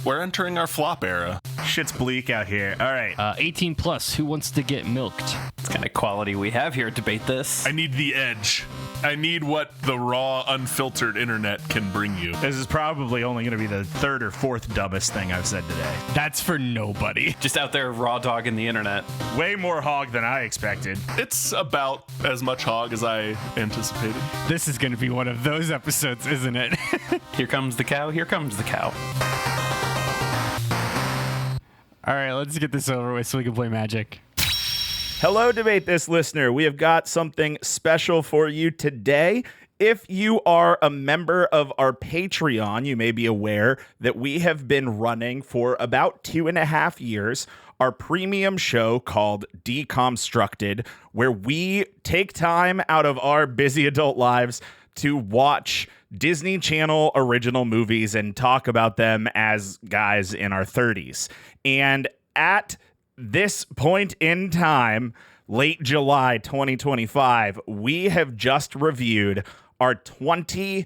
We're entering our flop era. Shit's bleak out here. All right. 18 plus. Who wants to get milked? It's kind of quality we have here. Debate this. I need the edge. I need what the raw, unfiltered internet can bring you. This is probably only going to be the third or fourth dumbest thing I've said today. That's for nobody. Just out there raw dogging the internet. Way more hog than I expected. It's about as much hog as I anticipated. This is going to be one of those episodes, isn't it? Here comes the cow. Here comes the cow. All right, let's get this over with so we can play Magic. Hello, Debate This listener. We have got something special for you today. If you are a member of our Patreon, you may be aware that we have been running for about 2.5 years our premium show called DCOMstructed, where we take time out of our busy adult lives to watch Disney Channel original movies and talk about them as guys in our 30s. And at this point in time, late July 2025, we have just reviewed our 25th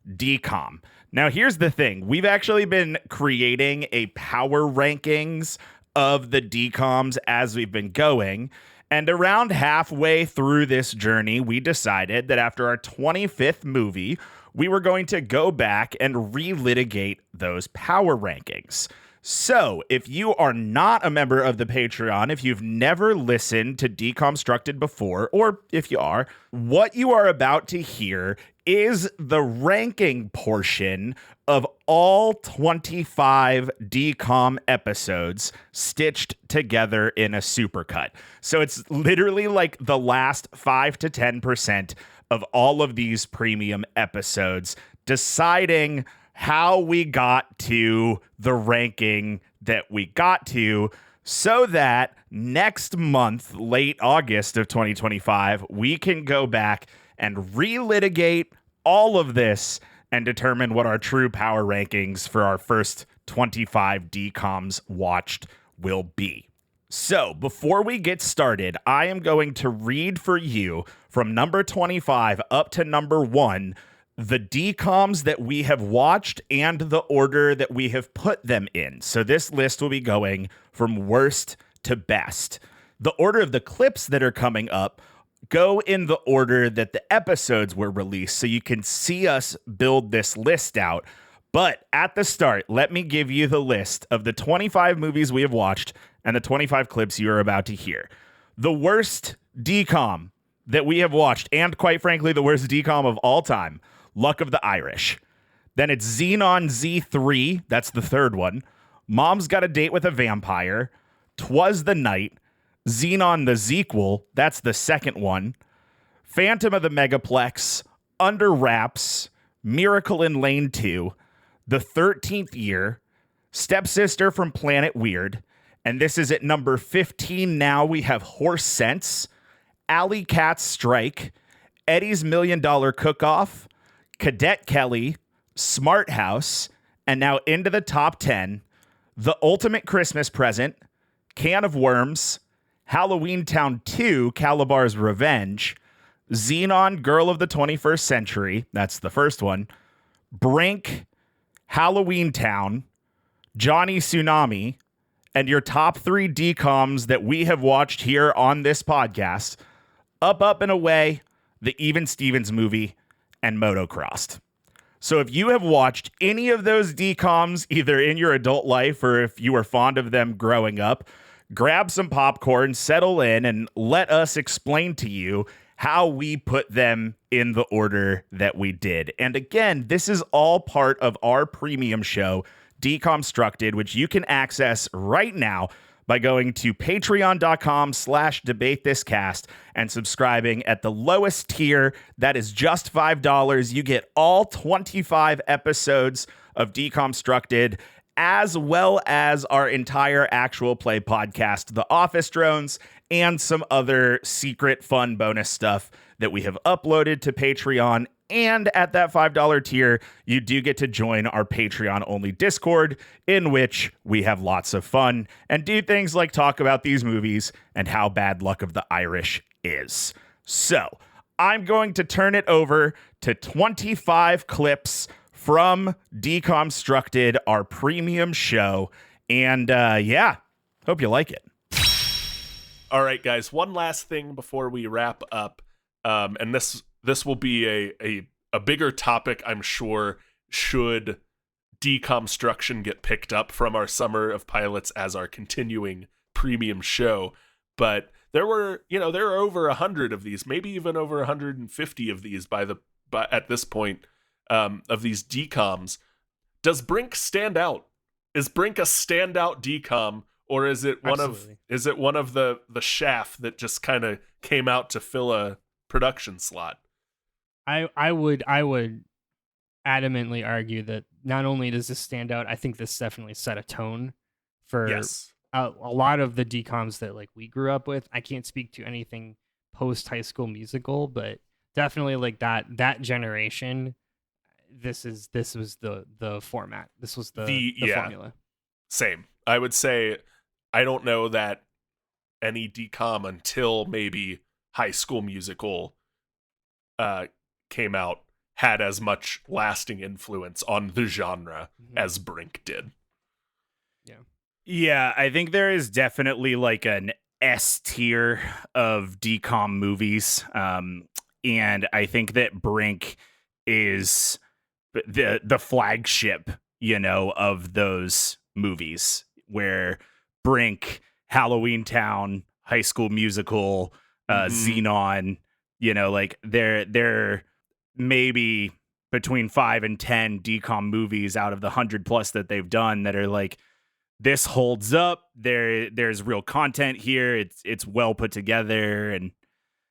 DCOM. Now, here's the thing. We've actually been creating a power rankings of the DCOMs as we've been going. And around halfway through this journey, we decided that after our 25th movie, we were going to go back and relitigate those power rankings. So, if you are not a member of the Patreon, if you've never listened to DCOMstructed before, or if you are, what you are about to hear is the ranking portion of all 25 DCOM episodes stitched together in a supercut. So it's literally like the last 5 to 10% of all of these premium episodes deciding how we got to the ranking that we got to, so that next month, late August of 2025, we can go back and relitigate all of this and determine what our true power rankings for our first 25 DCOMs watched will be. So, before we get started, I am going to read for you from number 25 up to number 1 the DCOMs that we have watched and the order that we have put them in. So this list will be going from worst to best. The order of the clips that are coming up go in the order that the episodes were released, so you can see us build this list out. But at the start, let me give you the list of the 25 movies we have watched and the 25 clips you are about to hear. The worst DCOM that we have watched, and quite frankly, the worst DCOM of all time, Luck of the Irish. Then it's Zenon Z3, that's the third one. Mom's Got a Date with a Vampire. Twas the Night. Zenon The Zequel, that's the second one. Phantom of the Megaplex. Under Wraps. Miracle in Lane 2. The 13th Year. Stepsister from Planet Weird. And this is at number 15 now. We have Horse Sense. Alley Cat's Strike. Eddie's $1 Million Cook-Off. Cadet Kelly, Smart House, and now into the top 10, The Ultimate Christmas Present, Can of Worms, Halloweentown 2, Kalabar's Revenge, Zenon, Girl of the 21st Century, that's the first one, Brink, Halloweentown, Johnny Tsunami, and your top 3 DCOMs that we have watched here on this podcast, Up, and Away, the Even Stevens movie, and Motocrossed. So if you have watched any of those DCOMs, either in your adult life or if you were fond of them growing up, grab some popcorn, settle in, and let us explain to you how we put them in the order that we did. And again, this is all part of our premium show, DCOMstructed, which you can access right now by going to patreon.com/debatethiscast and subscribing at the lowest tier. That is just $5. You get all 25 episodes of DCOMstructed, as well as our entire actual play podcast, The Office Drones, and some other secret fun bonus stuff that we have uploaded to Patreon. And at that $5 tier, you do get to join our Patreon-only Discord, in which we have lots of fun and do things like talk about these movies and how bad Luck of the Irish is. So, I'm going to turn it over to 25 clips from DCOMstructed, our premium show. And hope you like it. All right, guys. One last thing before we wrap up, and this will be a bigger topic, I'm sure. Should DCOMstruction get picked up from our Summer of Pilots as our continuing premium show? But there are over 100 of these, maybe even over 150 of these at this point, of these DCOMs. Does Brink stand out? Is Brink a standout DCOM? Or is it one of the shaft that just kind of came out to fill a production slot? I would adamantly argue that not only does this stand out, I think this definitely set a tone for a lot of the DCOMs that like we grew up with. I can't speak to anything post High School Musical, but definitely like that generation. This was the format. This was the formula. Same. I would say. I don't know that any DCOM until maybe High School Musical came out had as much lasting influence on the genre as Brink did. Yeah, I think there is definitely like an S tier of DCOM movies. And I think that Brink is the flagship, of those movies, where Brink, Halloweentown, High School Musical, Zenon, like they're maybe between 5 and 10 DCOM movies out of the 100+ that they've done that are like, this holds up. There's real content here. It's well put together,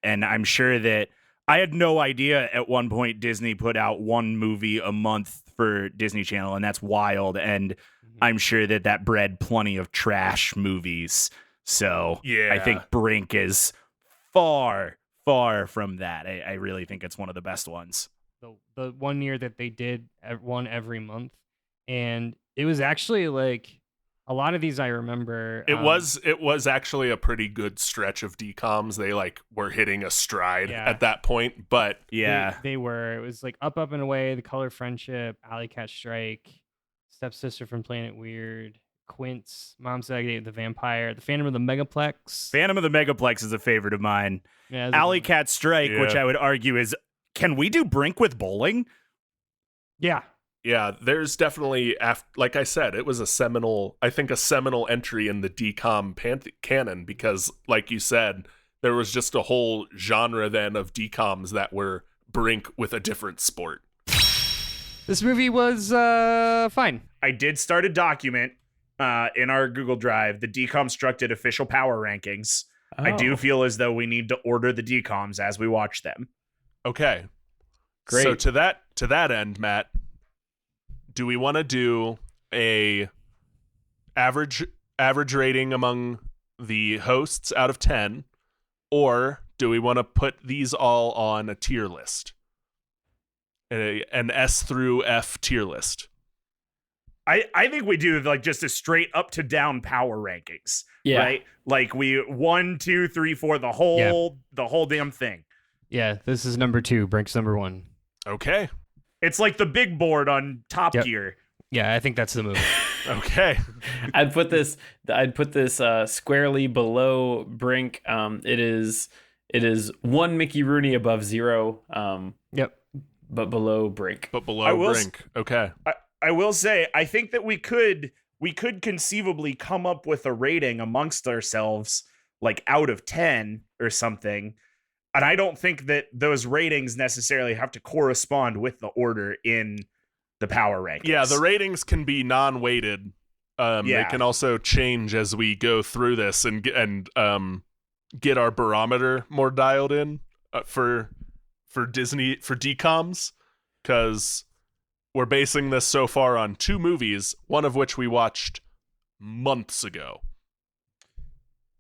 and I'm sure that I had no idea at one point Disney put out one movie a month for Disney Channel, and that's wild. And I'm sure that bred plenty of trash movies. So I think Brink is far, far from that. I really think it's one of the best ones. The 1 year that they did one every month, and it was actually like a lot of these I remember. It was actually a pretty good stretch of DCOMs. They like were hitting a stride at that point, but they were. It was like Up and Away, The Color Friendship, Alley Cat Strike, Stepsister from Planet Weird, Quince, Mom Said I Could Date the Vampire, The Phantom of the Megaplex. Phantom of the Megaplex is a favorite of mine. Yeah, Alley Cat Strike, which I would argue is, can we do Brink with bowling? Yeah. Yeah, there's definitely, like I said, it was a seminal entry in the DCOM canon because, like you said, there was just a whole genre then of DCOMs that were Brink with a different sport. This movie was fine. I did start a document in our Google Drive, the DCOMstructed official power rankings. Oh. I do feel as though we need to order the DCOMs as we watch them. Okay. Great. So to that end, Matt, do we want to do a average rating among the hosts out of 10, or do we want to put these all on a tier list? An S through F tier list. I think we do like just a straight up to down power rankings. Yeah. Right? Like we 1, 2, 3, 4, the whole damn thing. Yeah, this is number 2, Brink's number 1. Okay. It's like the big board on Top Gear. Yeah, I think that's the move. Okay. I'd put this squarely below Brink. It is one Mickey Rooney above 0. But below Brink. Brink. Okay. I will say, I think that we could conceivably come up with a rating amongst ourselves, like out of 10 or something. And I don't think that those ratings necessarily have to correspond with the order in the power rankings. Yeah, the ratings can be non-weighted. They can also change as we go through this and get our barometer more dialed in for DCOMs, because we're basing this so far on 2 movies, one of which we watched months ago.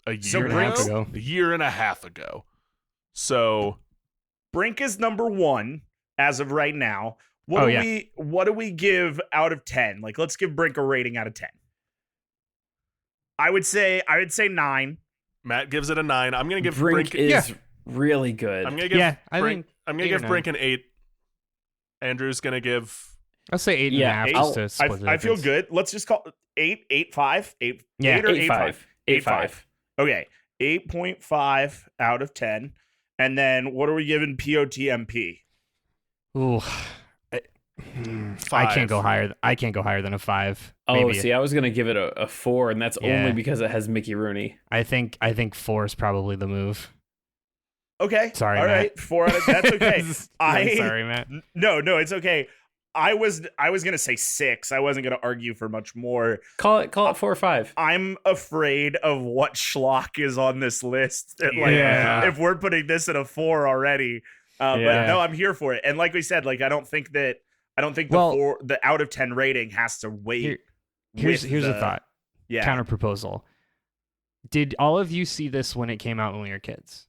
A year and a half ago. So Brink is number 1 as of right now. What do we give out of 10? Like, let's give Brink a rating out of 10. I would say 9. Matt gives it a 9. I'm gonna give Brink is really good. I'm gonna give Brink an 8. Andrew's gonna give I'll say 8.5. Yeah, Just to split the I feel difference. good. Let's just call it 8.5. 8 Yeah, 8 or 8.5. 8.5. Okay, 8.5 out of 10. And then what are we giving POTMP? Ooh, I Five. can't go higher. I can't go higher than a 5. Oh, Maybe. see, I was gonna give it a 4, and that's Yeah. only because it has Mickey Rooney. I think 4 is probably the move. Okay. Sorry, all Matt. right. 4 out of that's okay. I'm sorry, Matt. No, it's okay. I was gonna say 6. I wasn't gonna argue for much more. Call it 4 or 5. I'm afraid of what schlock is on this list. Like, Yeah. if we're putting this at a 4 already, but Yeah. no, I'm here for it. And like we said, like I don't think the Well, the out of 10 rating has to wait. Here's with a the- thought. Yeah. Counter proposal. Did all of you see this when it came out when we were kids?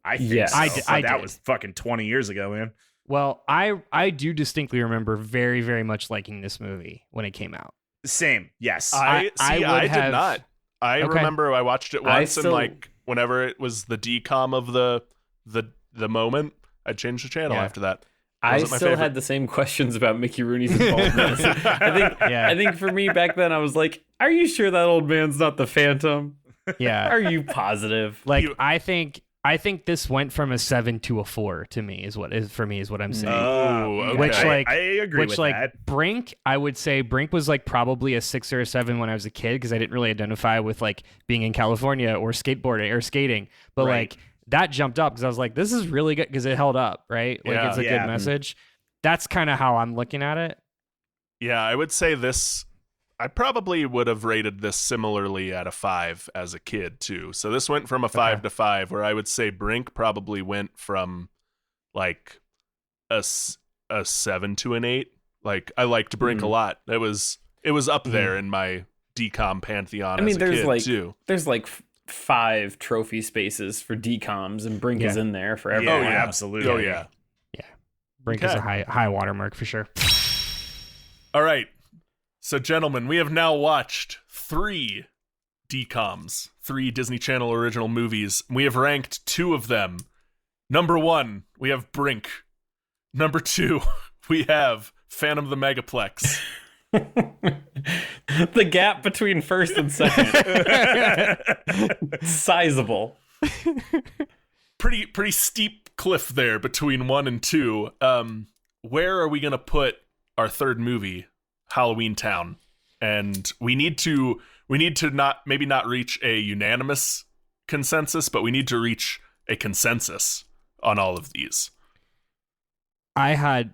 I think Yeah. so. I that did. was fucking 20 years ago, man. Well, I do distinctly remember very, very much liking this movie when it came out. Same. Yes. I would did have- not. I Okay. remember I watched it I once, still- and like whenever it was the decom of the moment, I changed the channel Yeah. after that. I Wasn't my still favorite. had the same questions about Mickey Rooney's involvement. I think for me back then, I was like, "Are you sure that old man's not the Phantom? Yeah. Are you positive?" Like You- I think this went from a 7 to a 4 to me is what I'm saying. Ooh, okay. Which, like- I agree Which with like that. Brink, I would say Brink was like probably a 6 or a 7 when I was a kid because I didn't really identify with like being in California or skateboarding or skating. But Right. like that jumped up because I was like, this is really good because it held up, right? Like Yeah. it's a Yeah. good message. That's kind of how I'm looking at it. Yeah, I would say this. I probably would have rated this similarly at a 5 as a kid too. So this went from a 5 to 5, where I would say Brink probably went from like a 7 to an 8. Like I liked Brink a lot. It was up there in my decom pantheon. I mean, as a there's kid like too. there's like 5 trophy spaces for decoms, and Brink is Yeah. in there for Yeah, everyone. yeah. absolutely. Oh yeah. Brink is Okay. a high watermark for sure. All right. So, gentlemen, we have now watched 3 DCOMs, 3 Disney Channel original movies. We have ranked 2 of them. Number 1, we have Brink. Number 2, we have Phantom of the Megaplex. The gap between first and second, sizable. Pretty steep cliff there between 1 and 2. Where are we going to put our third movie, Halloweentown? And we need to not reach a unanimous consensus, but we need to reach a consensus on all of these. I had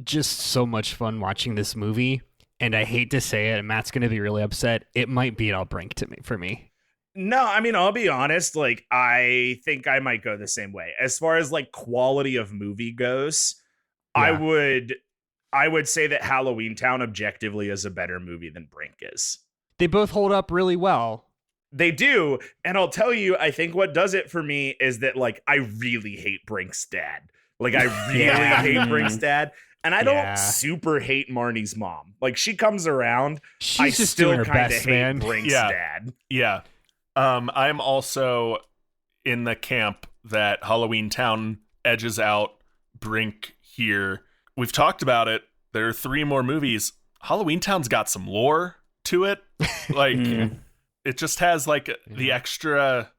just so much fun watching this movie, and I hate to say it, and Matt's going to be really upset. It might beat out Brink for me. No, I mean, I'll be honest. Like, I think I might go the same way. As far as like quality of movie goes, Yeah. I would say that Halloweentown objectively is a better movie than Brink is. They both hold up really well. They do, and I'll tell you, I think what does it for me is that like I really hate Brink's dad. Like I really Yeah. hate Brink's dad, and I don't Yeah. super hate Marnie's mom. Like she comes around, She's I just still doing her kind of best, hate man. Brink's Yeah. dad. Yeah. I'm also in the camp that Halloweentown edges out Brink here. We've talked about it. There are 3 more movies. Halloweentown's got some lore to it. Like it just has like the extra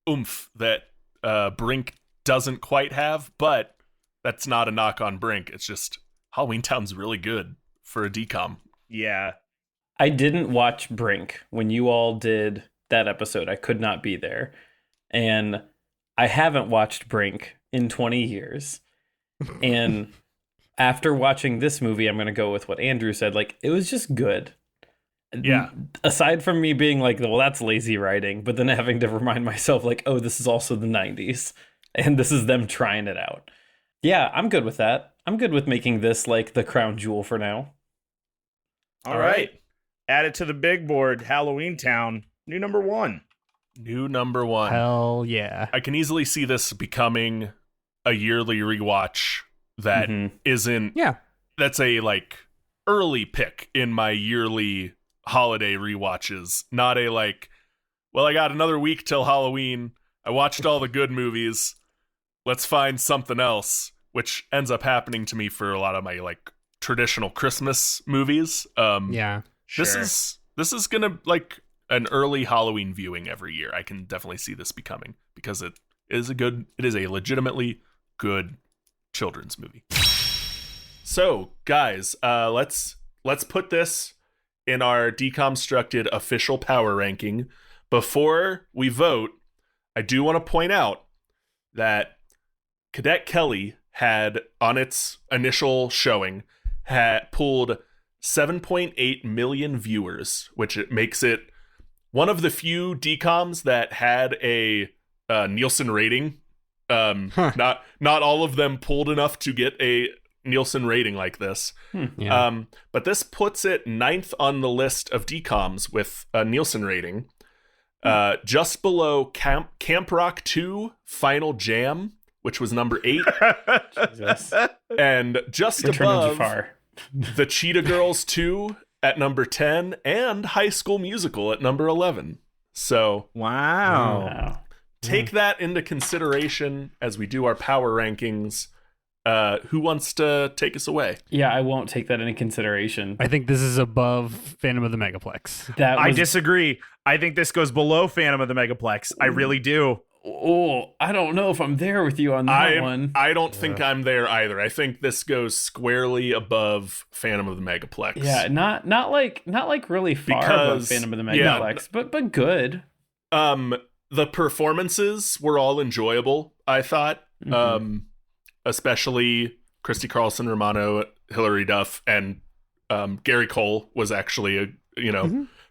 oomph that Brink doesn't quite have, but that's not a knock on Brink. It's just Halloweentown's really good for a decom. Yeah. I didn't watch Brink when you all did that episode. I could not be there. And I haven't watched Brink in 20 years. And after watching this movie, I'm going to go with what Andrew said. Like, it was just good. Yeah. Aside from me being like, well, that's lazy writing, but then having to remind myself, like, oh, this is also the 90s. And this is them trying it out. Yeah, I'm good with that. I'm good with making this like the crown jewel for now. All right. Add it to the big board. Halloweentown, new number 1. New number 1. Hell yeah. I can easily see this becoming a yearly rewatch that isn't. Yeah. That's a like early pick in my yearly holiday rewatches. Not a like, well, I got another week till Halloween. I watched all the good movies. Let's find something else, which ends up happening to me for a lot of my like traditional Christmas movies. Yeah. This is gonna like an early Halloween viewing every year. I can definitely see this becoming, because it is a legitimately good children's movie. So, guys, let's put this in our DCOMstructed official power ranking. Before we vote, I do want to point out that Cadet Kelly had, on its initial showing, had pulled 7.8 million viewers, which makes it one of the few DCOMs that had a Nielsen rating. Not all of them pulled enough to get a Nielsen rating like this. Yeah. But this puts it 9th on the list of DCOMs with a Nielsen rating. Just below Camp Rock 2 Final Jam, which was number 8. Jesus. And just Return of above Jafar. The Cheetah Girls 2 at number 10 and High School Musical at number 11. So Wow. take that into consideration as we do our power rankings. Who wants to take us away? Yeah, I won't take that into consideration. I think this is above Phantom of the Megaplex. I disagree. I think this goes below Phantom of the Megaplex. I really do. Oh, I don't know if I'm there with you on that one. I don't think I'm there either. I think this goes squarely above Phantom of the Megaplex. Yeah, not like really far above Phantom of the Megaplex, but good. The performances were all enjoyable, I thought. Especially Christy Carlson Romano, Hilary Duff, and Gary Cole was actually a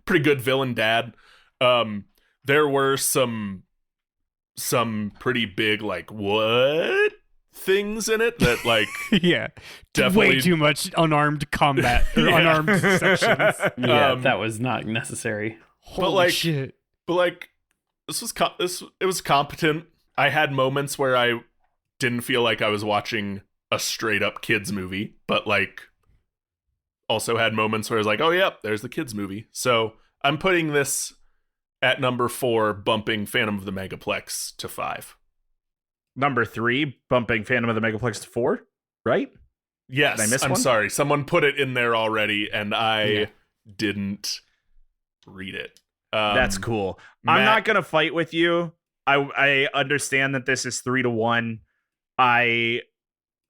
pretty good villain dad. There were some pretty big like what things in it that like Yeah. definitely Way too much unarmed combat or unarmed sections. Yeah, that was not necessary. Holy shit. But like this was it was competent. I had moments where I didn't feel like I was watching a straight up kids movie, but like also had moments where I was like, oh yeah, there's the kids movie. So I'm putting this at number 4, bumping Phantom of the Megaplex to 5. Number 3, bumping Phantom of the Megaplex to 4, right? Yes, Did I miss I'm one? sorry. Someone put it in there already, and I didn't read it. That's cool. Matt- I'm not going to fight with you. I understand that this is 3-1. I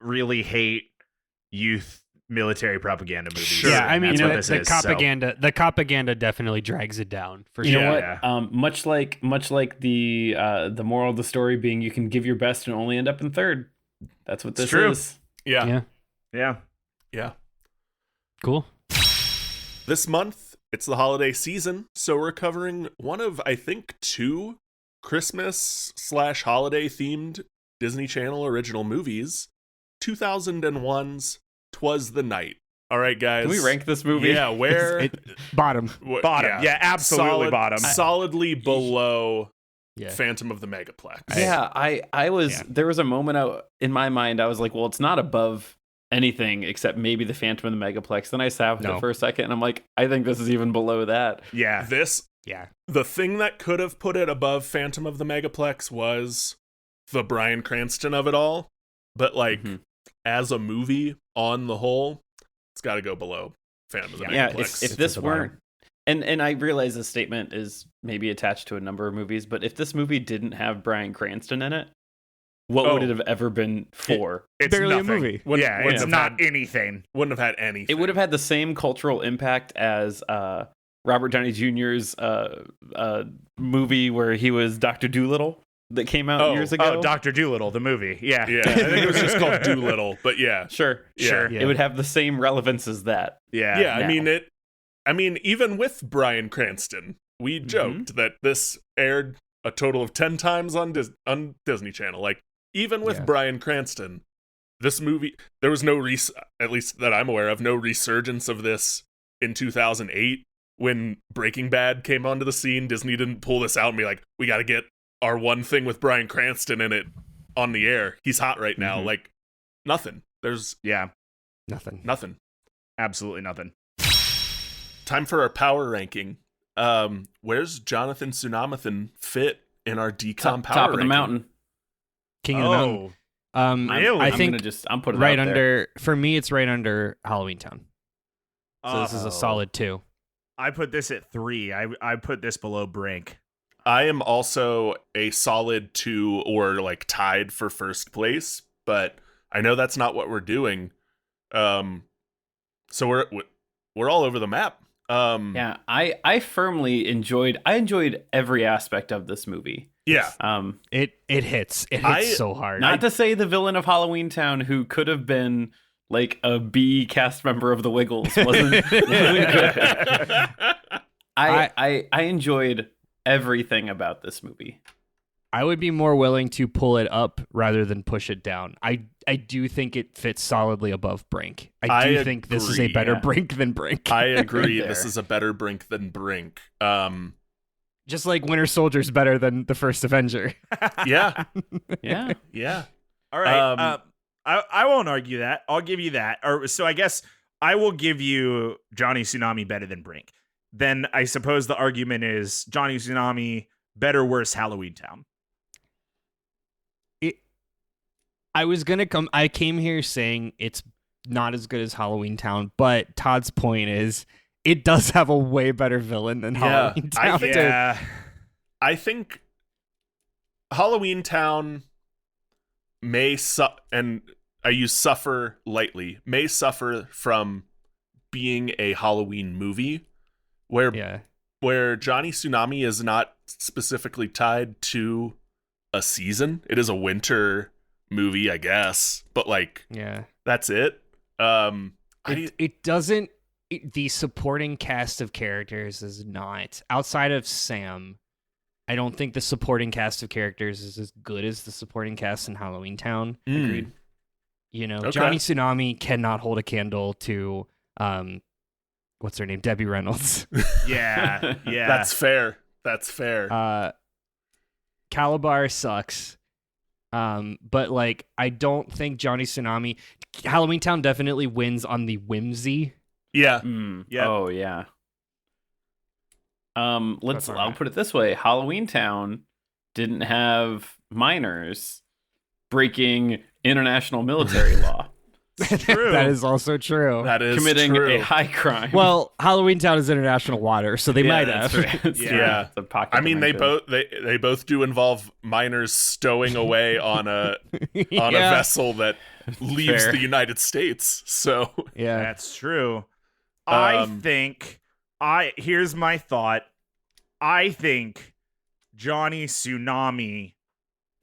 really hate youth military propaganda movies. Sure. Yeah, I mean, That's what the this is, so. the propaganda definitely drags it down for You sure. know what? Yeah. Much like the moral of the story being you can give your best and only end up in third. That's what this true. is. Yeah. Yeah. Cool. This month, it's the holiday season, so we're covering one of, I think, 2 Christmas/holiday themed Disney Channel original movies, 2001's Twas the Night. All right, guys. Can we rank this movie? Yeah, where Bottom. Bottom. Yeah, absolutely bottom. Solidly below Yeah. Phantom of the Megaplex. Yeah, I was. There was a moment in my mind. I was like, well, it's not above anything except maybe the Phantom of the Megaplex. Then I sat with it for a second, and I'm like, I think this is even below that. Yeah. The thing that could have put it above Phantom of the Megaplex was the Bryan Cranston of it all. But like as a movie on the whole, it's got to go below Phantom of the Megaplex. Yeah, if this weren't, and I realize this statement is maybe attached to a number of movies, but if this movie didn't have Bryan Cranston in it, what would it have ever been for? It's barely nothing. a movie. Wouldn't It's have not had- anything. Wouldn't have had anything. It would have had the same cultural impact as Robert Downey Jr.'s movie where he was Dr. Dolittle that came out years ago. Oh, Dr. Dolittle, the movie. Yeah. Yeah, I think it was just called Doolittle, but yeah. Sure. Yeah. Yeah. It would have the same relevance as that. Yeah. Yeah, now. I mean, even with Bryan Cranston, we joked that this aired a total of 10 times on Disney Channel. Like, even with Bryan Cranston, this movie, there was no, at least that I'm aware of, no resurgence of this in 2008 when Breaking Bad came onto the scene. Disney didn't pull this out and be like, we got to get our one thing with Bryan Cranston in it on the air. He's hot right now. Like, nothing. There's nothing. Absolutely nothing. Time for our power ranking. Where's Jonathan Tsunami fit in our DCOM power Top of the ranking? mountain. King of the Mountain. Really? I think I'm putting right it out there. under. For me, it's right under Halloweentown. So this is a solid 2. I put this at 3. I put this below Brink. I am also a solid 2 or like tied for first place, but I know that's not what we're doing. So we're all over the map. Yeah, I firmly enjoyed every aspect of this movie. Yeah. It hits. It hits so hard. Not to say the villain of Halloweentown, who could have been like a B cast member of the Wiggles, wasn't good. I enjoyed everything about this movie. I would be more willing to pull it up rather than push it down. I do think it fits solidly above Brink. I do think this is a better Brink than Brink. I agree. This is a better Brink than Brink. Just like Winter Soldier's better than the first Avenger. Yeah. Yeah. All right. I won't argue that. I'll give you that. So I guess I will give you Johnny Tsunami better than Brink. Then I suppose the argument is Johnny Tsunami better, worse, Halloweentown. I came here saying it's not as good as Halloweentown, but Todd's point is it does have a way better villain than Halloweentown. I think Halloweentown may and I use suffer lightly, may suffer from being a Halloween movie where Johnny Tsunami is not specifically tied to a season. It is a winter movie, I guess, but like, that's it. It doesn't. The supporting cast of characters is not, outside of Sam. I don't think the supporting cast of characters is as good as the supporting cast in Halloweentown. Agreed. You know, Johnny Tsunami cannot hold a candle to what's her name, Debbie Reynolds. Yeah. That's fair. Kalabar sucks. But like, I don't think Johnny Tsunami. Halloweentown definitely wins on the whimsy. Yeah. Yeah. Oh yeah. I'll put it this way: Halloweentown didn't have minors breaking international military law. True. That is also true. That is committing true. a high crime. Well, Halloweentown is international water, so they might that's have. right. That's Yeah. true. It's a pocket I mean, dimension. they both do involve miners stowing away on a vessel that leaves Fair. the United States. So Yeah. That's true. Here's my thought. I think Johnny Tsunami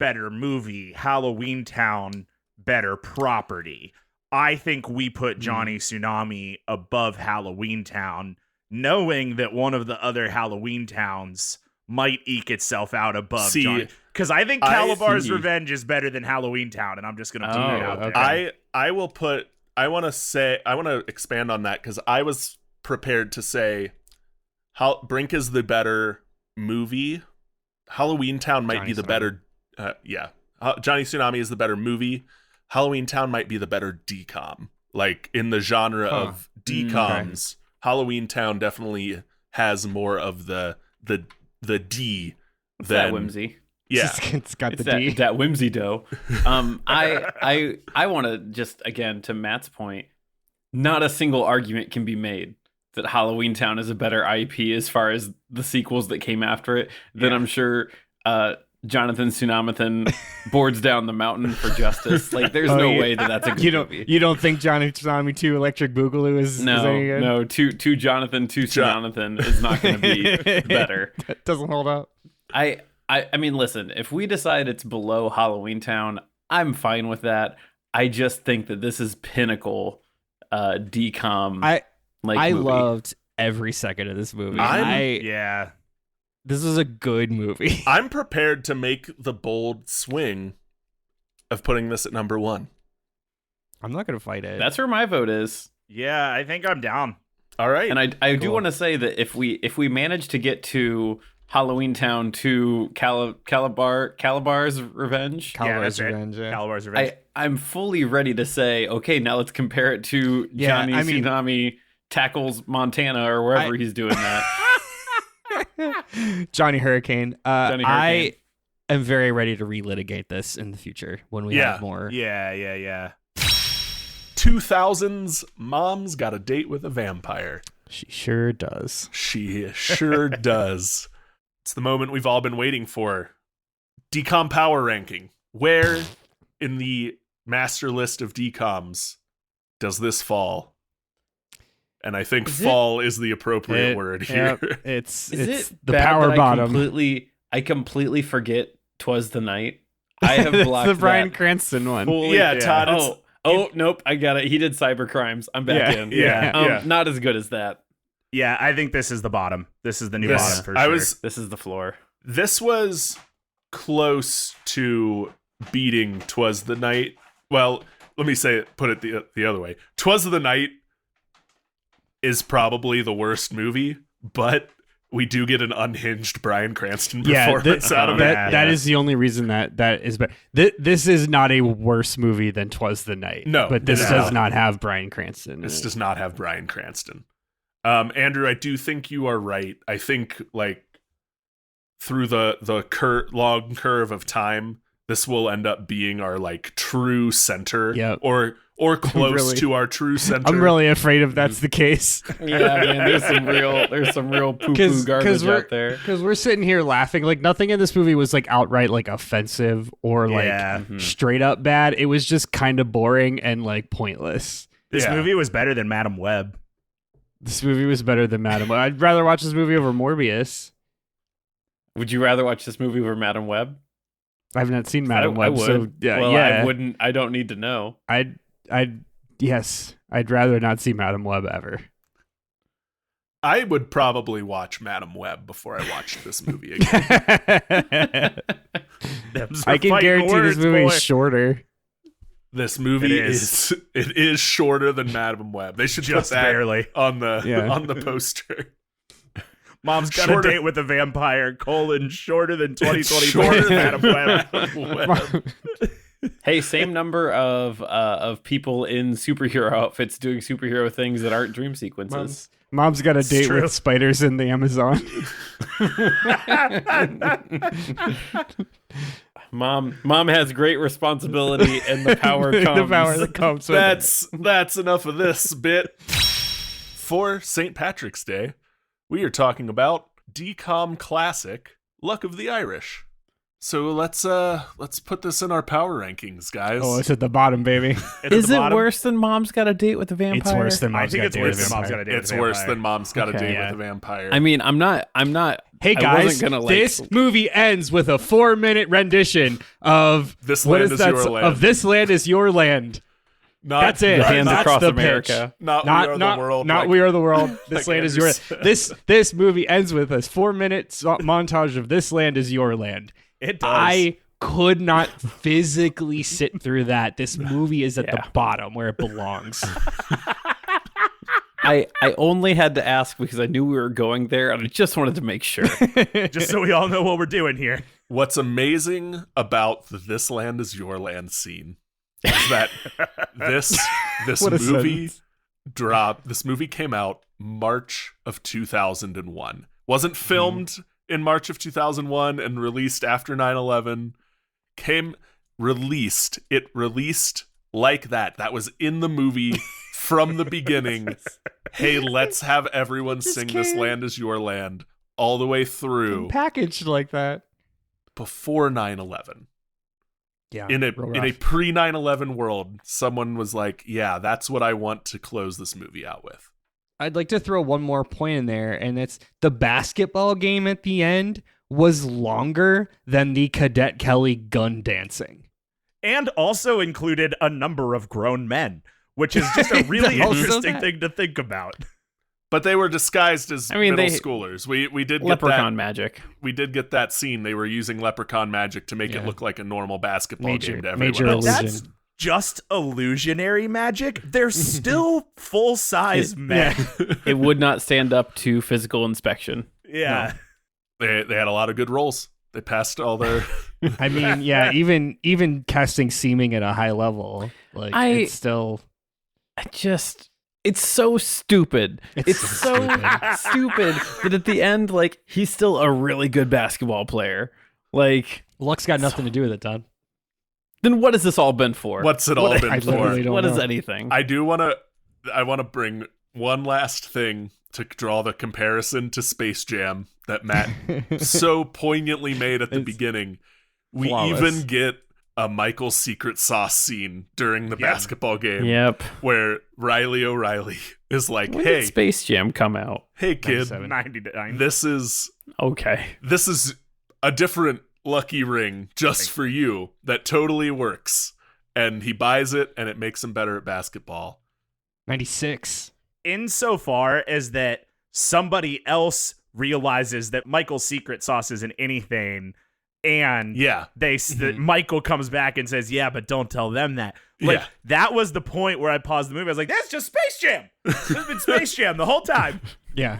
better movie, Halloweentown better property. I think we put Johnny Tsunami above Halloweentown, knowing that one of the other Halloweentowns might eke itself out above Johnny. Because I think Calabar's Revenge is better than Halloweentown, and I'm just going to put it out there. Okay. I want to expand on that because I was prepared to say Brink is the better movie. Halloweentown might be the better. Johnny Tsunami is the better movie. Halloweentown might be the better DCOM. Like in the genre of DCOMs, Halloweentown definitely has more of the D It's than that whimsy. Yeah, It's got It's the D. that whimsy dough. I want to just, again, to Matt's point, not a single argument can be made that Halloweentown is a better IP as far as the sequels that came after it. Then I'm sure Jonathan Tsunamithan boards down the mountain for justice. Like, there's no way that's a good movie. You don't think Johnny Tsunami 2 Electric Boogaloo is any good? No, two Jonathan, two Tsunamithon is not going to be better. That doesn't hold up. I mean, listen, if we decide it's below Halloweentown, I'm fine with that. I just think that this is pinnacle DCOM. I movie. loved every second of this movie. This is a good movie. I'm prepared to make the bold swing of putting this at number 1. I'm not going to fight it. That's where my vote is. Yeah, I think I'm down. All right. And I do want to say that if we manage to get to Halloweentown to Calabar's Revenge. Calabar's Revenge. Yeah. Calabar's Revenge. I'm fully ready to say, okay, now let's compare it to Johnny Tsunami tackles Montana or wherever he's doing that. Johnny Hurricane. Johnny Hurricane. am very ready to relitigate this in the future when we have more. Yeah. 2000s Mom's Got a Date with a Vampire. She sure does. She sure does. It's the moment we've all been waiting for. DCOM power ranking. Where in the master list of DCOMs does this fall? And I think fall is the appropriate word here. Yep, it's it the bad power that bottom. I completely forget Twas the Night. I have blocked the Bryan that Cranston one. fully. Yeah, Todd. Nope, I got it. He did cybercrimes. I'm back in. Yeah. Not as good as that. Yeah, I think this is the bottom. This is the new bottom for sure. This is the floor. This was close to beating Twas the Night. Well, let me put it the other way. Twas the Night is probably the worst movie, but we do get an unhinged Bryan Cranston performance out of it. That is the only reason that is better. This is not a worse movie than Twas the Night. No, but this does not have Bryan Cranston. This does not have Bryan Cranston. Andrew, I do think you are right. I think like through the long curve of time, this will end up being our like true center, or close to our true center. I'm really afraid if that's the case. Yeah, man, there's some real poo-poo garbage out there. Because we're sitting here laughing, like nothing in this movie was like outright like offensive or like straight up bad. It was just kind of boring and like pointless. This movie was better than Madam Web. This movie was better than Madam Web. I'd rather watch this movie over Morbius. Would you rather watch this movie over Madam Web? I've not seen Madam Web, I would. so I wouldn't. I don't need to know. I'd rather not see Madam Web ever. I would probably watch Madam Web before I watched this movie again. I can guarantee this movie is shorter. This movie is shorter than Madam Web. They should just put that barely on the poster. Mom's Got a Date with a Vampire, shorter than 2024 Madam Web. Hey, same number of people in superhero outfits doing superhero things that aren't dream sequences. Mom's Got a Date with spiders in the Amazon. Mom has great responsibility, and the power comes. The power that comes with that's enough of this bit. For St. Patrick's Day, we are talking about DCOM classic Luck of the Irish. So let's put this in our power rankings, guys. Oh, it's at the bottom, baby. Is it worse than Mom's Got a Date with a Vampire? It's worse than Mom's Got a Date with a Vampire. Vampire. It's worse than Mom's Got a Date with a Vampire. I mean, I'm not. Hey guys, this movie ends with a 4-minute rendition of This Land Is Your Land. Of This Land Is Your Land. That's it. Hands That's across the America. pitch. Not We Are the World. Not We Are the World. This land is your. This movie ends with a 4-minute montage of This Land Is Your Land. It does. I could not physically sit through that. This movie is at the bottom where it belongs. I only had to ask because I knew we were going there, and I just wanted to make sure. Just so we all know what we're doing here. What's amazing about the This Land Is Your Land scene is that this movie dropped. This movie came out March of 2001. Wasn't filmed in March of 2001 and released after 9/11. It released like that. That was in the movie from the beginning. Hey, let's have everyone sing This Land Is Your Land all the way through. Packaged like that. Before 9/11. Yeah. In a pre 9/11 world, someone was like, yeah, that's what I want to close this movie out with. I'd like to throw one more point in there, and it's the basketball game at the end was longer than the Cadet Kelly gun dancing. And also included a number of grown men, which is just a really interesting thing to think about. But they were disguised as middle schoolers. We did get Leprechaun magic. We did get that scene. They were using Leprechaun magic to make it look like a normal basketball game to everyone major else. illusion. That's just illusionary magic. They're still full-size men. It would not stand up to physical inspection. Yeah. No. They had a lot of good rolls. They passed all their... I mean, yeah, even casting seeming at a high level, like it's still... It's so stupid. It's so stupid that at the end, like, he's still a really good basketball player. Like Luck's got nothing to do with it, Todd. Then what has this all been for? What's it all I been literally for? don't What is know. anything? I want to bring one last thing to draw the comparison to Space Jam that Matt so poignantly made at the beginning. We Flawless. even get a Michael secret sauce scene during the basketball game. Yep. Where Riley O'Reilly is like, When "Hey, did Space Jam come out? hey, kid, 99. this is Okay. a different lucky ring just for you that totally works." And he buys it, and it makes him better at basketball. 96. Insofar as that somebody else realizes that Michael's secret sauce isn't anything, and Yeah, Michael comes back and says, "Yeah, but don't tell them that." Like, Yeah. that was the point where I paused the movie. I was like, "That's just Space Jam. This has been Space Jam the whole time." Yeah.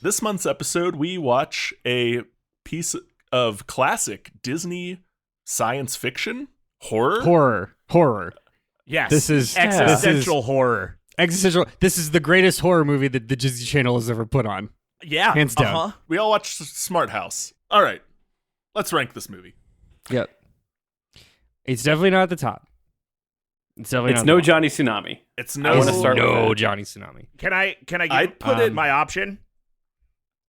this month's episode, we watch a piece of classic Disney science fiction horror. Horror. Yes, This is existential horror. Existential. This is the greatest horror movie that the Disney Channel has ever put on. Yeah, Hands down. Uh-huh. We all watched Smart House. All right, let's rank this movie. Yep. It's definitely not at the top. It's definitely It's not no at the Johnny Tsunami. It's I no. wanna start with no that. Johnny Tsunami. Can I give I'd put it- my option?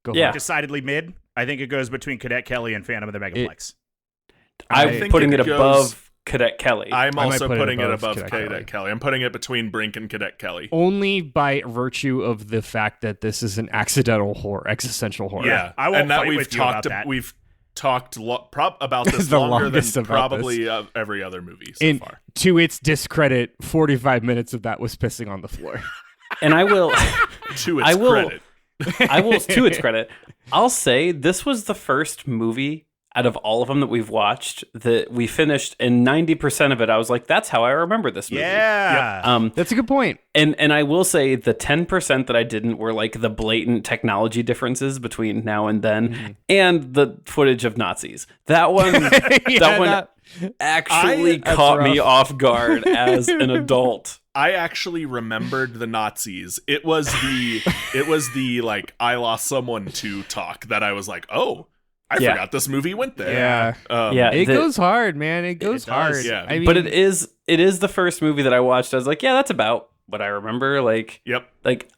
Go Yeah. for it. Decidedly mid. I think it goes between Cadet Kelly and Phantom of the Megaplex. I I'm think putting it it goes- above Cadet Kelly. I'm I might also put it putting it above above Cadet Cadet Kelly. I'm putting it between Brink and Cadet Kelly. Only by virtue of the fact that this is an accidental horror, existential horror. Yeah, I won't and that fight we've with you talked about that. we've talked about this The longer longest than about probably every other movie so And far. to its discredit, 45 minutes of that was pissing on the floor. and I will To its I will- credit, I will to its credit, I'll say this was the first movie out of all of them that we've watched that we finished, and 90% of it I was like, that's how I remember this movie. Yeah. That's a good point. And I will say the 10% that I didn't were like the blatant technology differences between now and then, and the footage of Nazis. That one, that one actually that's caught me rough. off guard as an adult. I actually remembered the Nazis. It was the like I lost someone to talk that I was like, oh, I Yeah. forgot this movie went there. Yeah. Yeah, It the- goes hard, man. It goes does. hard. Yeah. I mean, but it is the first movie that I watched. I was like, yeah, that's about what I remember. Like Yep.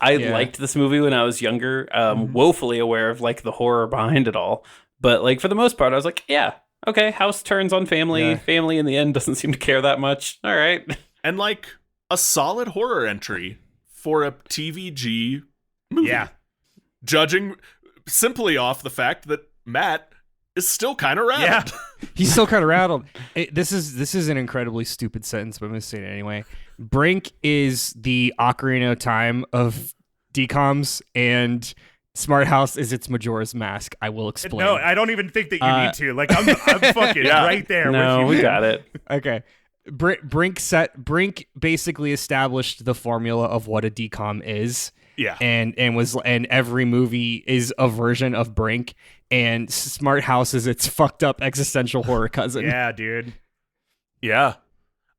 I Yeah. liked this movie when I was younger, woefully aware of like the horror behind it all. But like for the most part, I was like, yeah, okay, house turns on family. Yeah. Family in the end doesn't seem to care that much. All right. And like a solid horror entry for a TVG movie. Yeah. Judging simply off the fact that Matt is still kind of rattled. Yeah. he's still kind of rattled. This is an incredibly stupid sentence, but I'm going to say it anyway. Brink is the Ocarina of Time of DCOMs, and Smart House is its Majora's Mask. I will explain. No, I don't even think that you need to. Like, I'm fucking Yeah. right there No, with you. we got it. Okay. Brink basically established the formula of what a DCOM is. Yeah. And every movie is a version of Brink, and Smart House is its fucked up existential horror cousin. Yeah, dude. Yeah.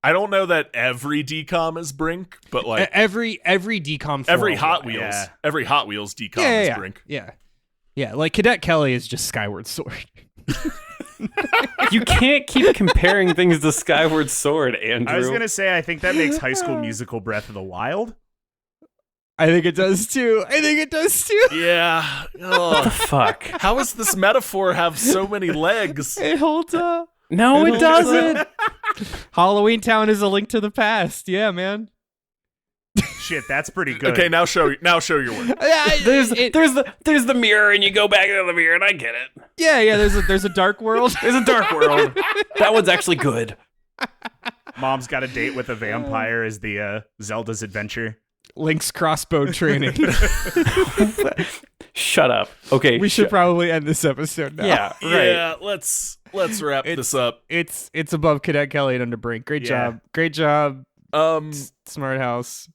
I don't know that every DCOM is Brink, but like Every DCOM every form. Hot Wheels, Yeah. every Hot Wheels DCOM yeah, is yeah, Brink. yeah. Like Cadet Kelly is just Skyward Sword. You can't keep comparing things to Skyward Sword, Andrew. I was gonna say, I think that makes High School Musical Breath of the Wild. I think it does too. Yeah. What the Ugh. fuck? How does this metaphor have so many legs? It holds up. No, it doesn't. Halloweentown is a link to the past. Yeah, man. Shit, that's pretty good. Okay, now show your work. There's the mirror, and you go back into the mirror, and I get it. Yeah. There's a dark world. There's a dark world. That one's actually good. Mom's got a date with a vampire is the Zelda's adventure. Link's crossbow training. Shut up. Okay, We should probably end this episode now. Yeah, right. Yeah, let's wrap this up. It's above Cadet Kelly and Under Brink. Great Yeah. job. Um Smart House.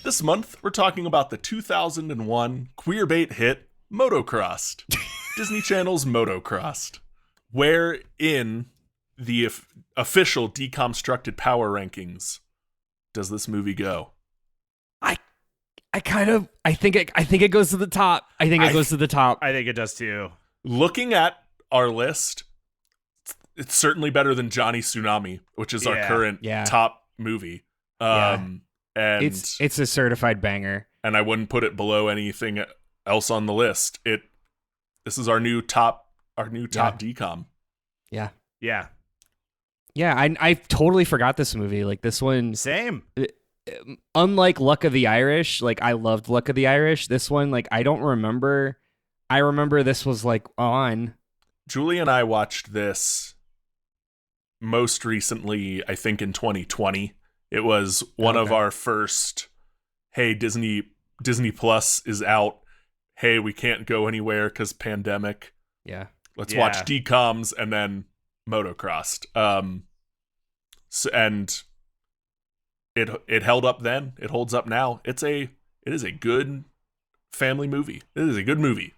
This month, we're talking about the 2001 queerbait hit Motocrossed, Disney Channel's Motocrossed, where in the official DCOMstructed power rankings does this movie go? I think it goes to the top. I think it goes to the top. I think it does too. Looking at our list, it's certainly better than Johnny Tsunami, which is our current top movie. And it's a certified banger. And I wouldn't put it below anything else on the list. This is our new top DCOM. Yeah. Yeah. Yeah, I totally forgot this movie. Like this one, same. Unlike Luck of the Irish, like I loved Luck of the Irish. This one, like I don't remember. I remember this was like on. Julie and I watched this most recently, I think in 2020. It was one of our first, hey, Disney Plus is out. Hey, we can't go anywhere because pandemic. Yeah. Let's watch DCOMs and then Motocrossed. And it held up then. It holds up now. It is a good family movie. It is a good movie.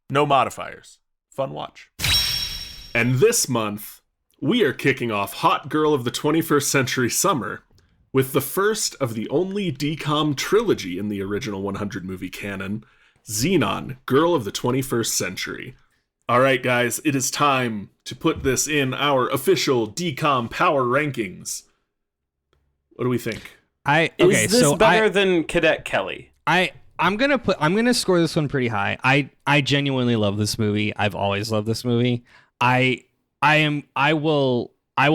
No modifiers. Fun watch. And this month, we are kicking off Hot Girl of the 21st Century Summer with the first of the only DCOM trilogy in the original 100 movie canon, Zenon, Girl of the 21st Century. All right, guys, it is time to put this in our official DCOM power rankings. What do we think? Is this better than Cadet Kelly? I'm gonna score this one pretty high. I genuinely love this movie. I've always loved this movie. I will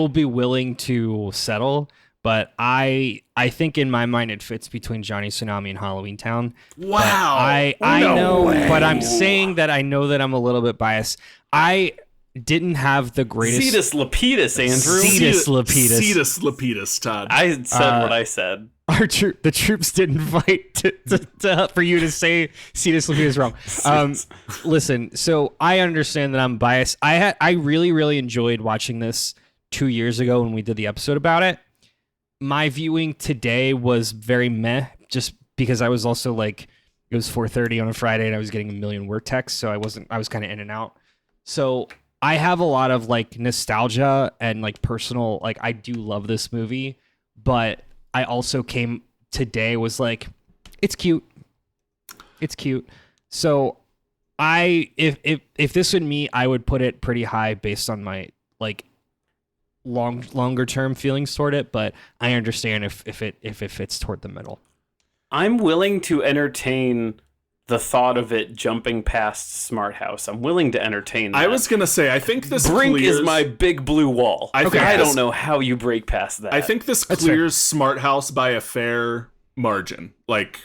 be willing to settle, but I think in my mind it fits between Johnny Tsunami and Halloweentown. Wow. I know, but I'm saying that I know that I'm a little bit biased. I didn't have the greatest Cetus Lapidus, Andrew. Cetus Lapidus. Cetus Lapidus, Todd. I said what I said. The troops didn't fight for you to say Cetus Lapidus wrong. Listen, so I understand that I'm biased. I really, really enjoyed watching this 2 years ago when we did the episode about it. My viewing today was very meh, just because I was also like, it was 4:30 on a Friday and I was getting a million work texts, so I was kind of in and out. So I have a lot of like nostalgia and like personal, like I do love this movie, but I also came today was like, it's cute. It's cute. So if this were me, I would put it pretty high based on my like longer term feelings toward it, but I understand if it fits toward the middle. I'm willing to entertain the thought of it jumping past Smart House. I'm willing to entertain that. I was gonna say, I think this Brink clears... is my big blue wall. I don't know how you break past that. I think this clears Smart House by a fair margin. Like,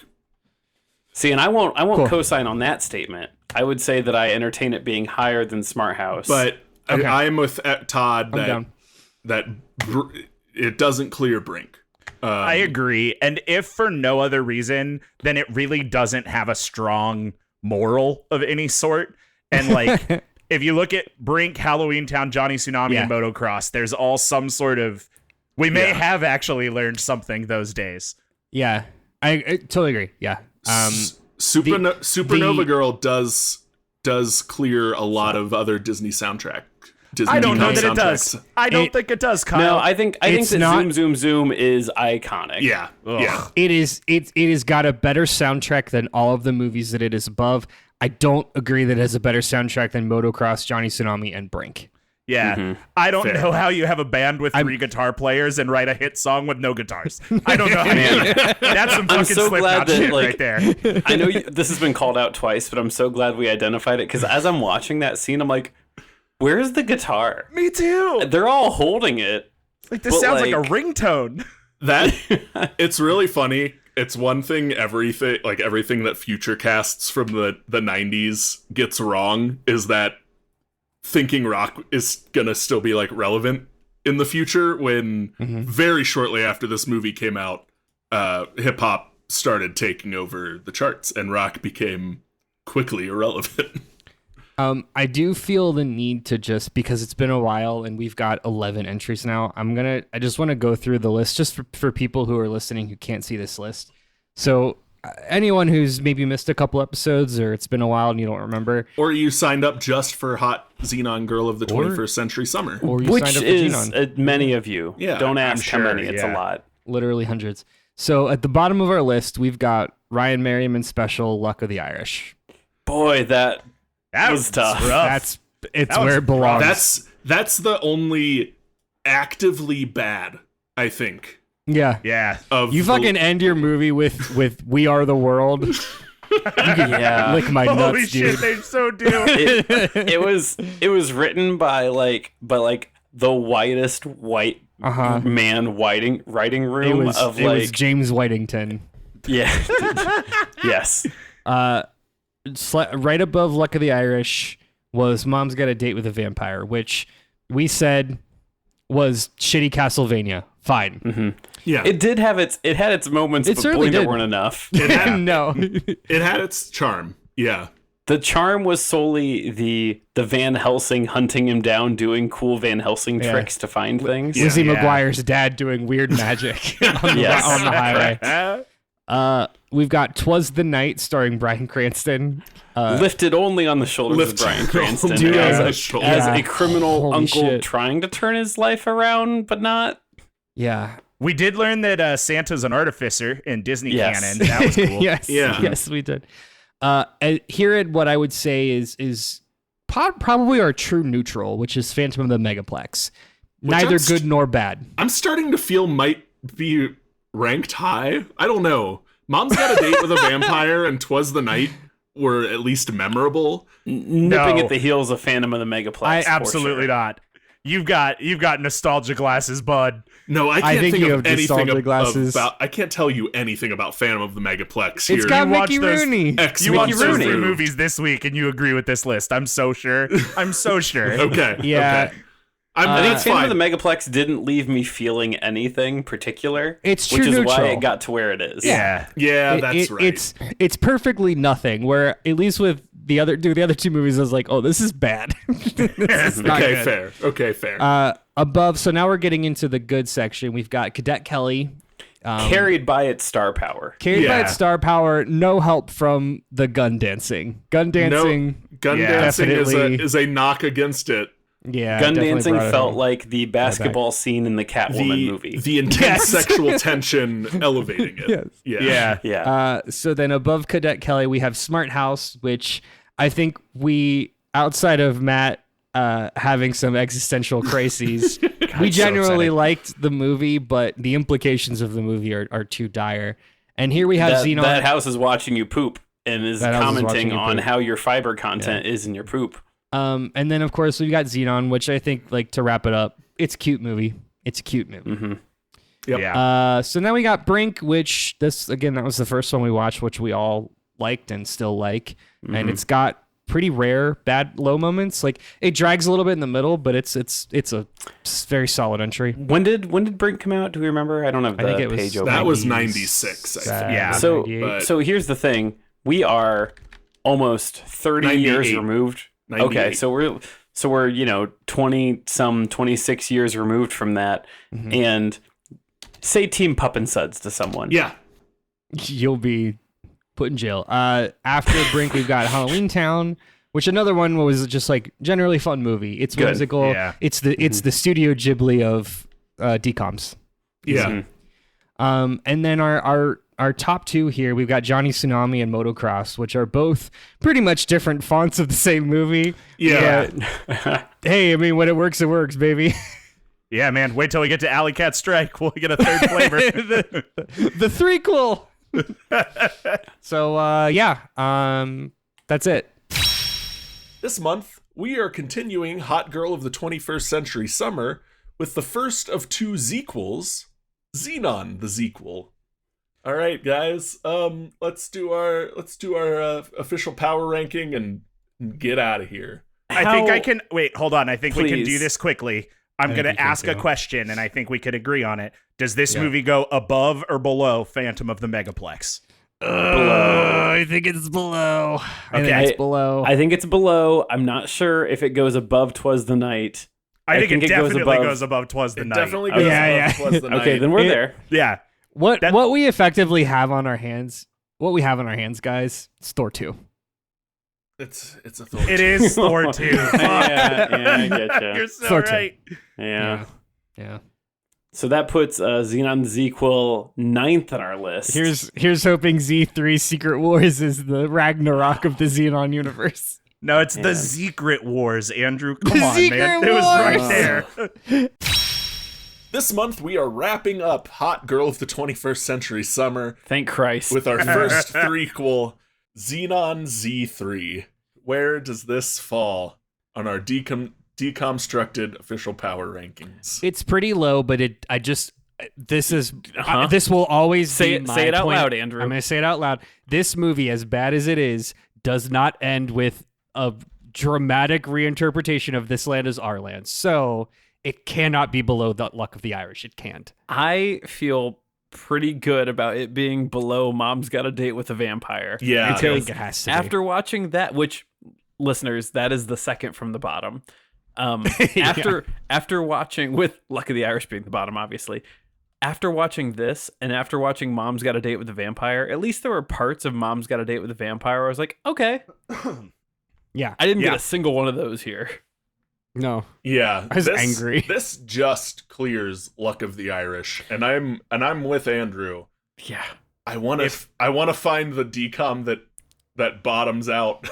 see, and I won't co-sign on that statement. I would say that I entertain it being higher than Smart House. But I'm with Todd that it doesn't clear Brink. I agree. And if for no other reason, then it really doesn't have a strong moral of any sort. And like, if you look at Brink, Halloweentown, Johnny Tsunami, and Motocrossed, there's all some sort of, we may have actually learned something those days. Yeah, I totally agree. Yeah. Supernova Girl does clear a lot of other Disney soundtrack. I don't know that it does. I don't think it does, Kyle. No, I think that Zoom Zoom Zoom is iconic. Yeah. Ugh. Yeah. It has got a better soundtrack than all of the movies that it is above. I don't agree that it has a better soundtrack than Motocross, Johnny Tsunami, and Brink. Yeah. Mm-hmm. I don't know how you have a band with 3 guitar players and write a hit song with no guitars. I don't know how you do that. That's some fucking Slipknot shit right there. I know this has been called out twice, but I'm so glad we identified it, because as I'm watching that scene, I'm like, where's the guitar? Me too. They're all holding it. Like, this sounds like a ringtone. It's really funny. It's one thing everything that future casts from the 90s gets wrong is that thinking rock is gonna still be like relevant in the future, when very shortly after this movie came out, hip hop started taking over the charts and rock became quickly irrelevant. I do feel the need to, just because it's been a while and we've got 11 entries now, I just want to go through the list just for people who are listening who can't see this list. So anyone who's maybe missed a couple episodes, or it's been a while and you don't remember, or you signed up just for Hot Zenon Girl of the 21st Century Summer, or you which signed up for is Zenon. Many of you. Yeah, don't ask how many. It's a lot. Literally hundreds. So at the bottom of our list, we've got Ryan Merriman's special, Luck of the Irish. Boy, that was tough. Rough. It's where it belongs. That's the only actively bad, I think. Yeah. You fucking end your movie with "We Are the World." Yeah. Lick my nuts, Holy dude. shit, they so do. It was written by the whitest white man writing room It of was James Whitington. Yeah. Yes. Right above Luck of the Irish was Mom's Got a Date with a Vampire, which we said was shitty Castlevania. Fine. Mm-hmm. Yeah. It had its moments, but boy, there weren't enough. No. It had its charm. Yeah. The charm was solely the Van Helsing hunting him down, doing cool Van Helsing tricks to find things. Lizzie McGuire's dad doing weird magic on the highway. We've got "Twas the Night" starring Bryan Cranston. Lifted only on the shoulders of Bryan Cranston as a criminal uncle trying to turn his life around, but not. Yeah. We did learn that Santa's an artificer in Disney canon. That was cool. Yes, we did. Here, what I would say is probably our true neutral, which is Phantom of the Megaplex. Neither good nor bad. I'm starting to feel might be ranked high. I don't know. Mom's Got a Date with a Vampire and "Twas the Night" were at least memorable. Nipping at the heels of Phantom of the Megaplex. Absolutely not. You've got nostalgia glasses, bud. No, I can't think of anything glasses. about. I can't tell you anything about Phantom of the Megaplex. It's got Mickey Rooney. You watched those 3 movies this week, and you agree with this list. I'm so sure. Okay. Yeah. Okay. I think Phantom fine. of the Megaplex didn't leave me feeling anything particular. It's true which is neutral. why it got to where it is. Yeah. That's right. It's perfectly nothing. Where at least with the other 2 movies, I was like, oh, this is bad. This is not good. Okay, fair. Above, so now we're getting into the good section. We've got Cadet Kelly. Carried by its star power. No help from the gun dancing. Gun dancing is a knock against it. Yeah, gun dancing felt like the basketball scene in the Catwoman movie. The intense sexual tension elevating it. Yes. Yeah. So then above Cadet Kelly, we have Smart House, which I think we, outside of Matt having some existential crises, we genuinely liked the movie, but the implications of the movie are too dire. And here we have Zenon. That house is watching you poop and is commenting on how your fiber content is in your poop. And then of course we've got Zenon, which I think, like, to wrap it up, it's a cute movie. Mm-hmm. Yep. Yeah. So now we got Brink, which that was the first one we watched, which we all liked and still like. Mm-hmm. And it's got pretty rare bad low moments. Like, it drags a little bit in the middle, but it's a very solid entry. When did Brink come out? Do we remember? I don't have the page open. That was 96. I think. Yeah. So here's the thing. We are almost 30 years removed. 98. Okay, so we're 26 years removed from that, and say Team Pup and Suds to someone. Yeah, you'll be put in jail. After Brink, we've got Halloweentown, which another one was just like generally fun movie. It's good. Whimsical. Yeah. It's the Studio Ghibli of DCOMs. Yeah. And then our top 2 here, we've got Johnny Tsunami and Motocrossed, which are both pretty much different fonts of the same movie. Yeah. Hey, I mean, when it works, baby. Yeah, man. Wait till we get to Alley Cat Strike. We'll get a third flavor. the threequel. So, that's it. This month, we are continuing Hot Girl of the 21st Century Summer with the first of 2 Zequels, Zenon The Zequel. All right, guys. Let's do our official power ranking and get out of here. I think I can wait. Hold on. I think we can do Please. this quickly. I'm going to ask a question, and I think we could agree on it. Does this movie go above or below Phantom of the Megaplex? Below. I think it's below. I think it's below. I think it's below. I'm not sure if it goes above "Twas the Night." I think it definitely goes above "Twas the Night." Definitely goes above "Twas the Night." Okay, then we're there. Yeah. What we effectively have on our hands, guys, it's Thor 2. It's a Thor. It is Thor 2. yeah, I get you. You're so Thor 2. right. Yeah. So that puts Zenon The Zequel 9th on our list. Here's hoping Z3 Secret Wars is the Ragnarok of the Xenon universe. No, it's the Secret Wars, Andrew. Come on, man. It was right there. This month, we are wrapping up Hot Girl of the 21st Century Summer. Thank Christ. With our first threequel, Zenon Z3. Where does this fall on our DCOMstructed official power rankings? It's pretty low, but this will always say be it, my say it out point. loud, Andrew. I'm going to say it out loud. This movie, as bad as it is, does not end with a dramatic reinterpretation of This Land Is Our Land. So it cannot be below the Luck of the Irish. It can't. I feel pretty good about it being below Mom's Got a Date with a Vampire. Yeah. I think it has to be. After watching that, which, listeners, that is the second from the bottom. After watching, with Luck of the Irish being the bottom, obviously, after watching this and after watching Mom's Got a Date with a Vampire, at least there were parts of Mom's Got a Date with a Vampire where I was like, okay. Yeah. I didn't get a single one of those here. No. Yeah. I was angry. This just clears Luck of the Irish, and I'm with Andrew. Yeah. I want to find the DCOM that bottoms out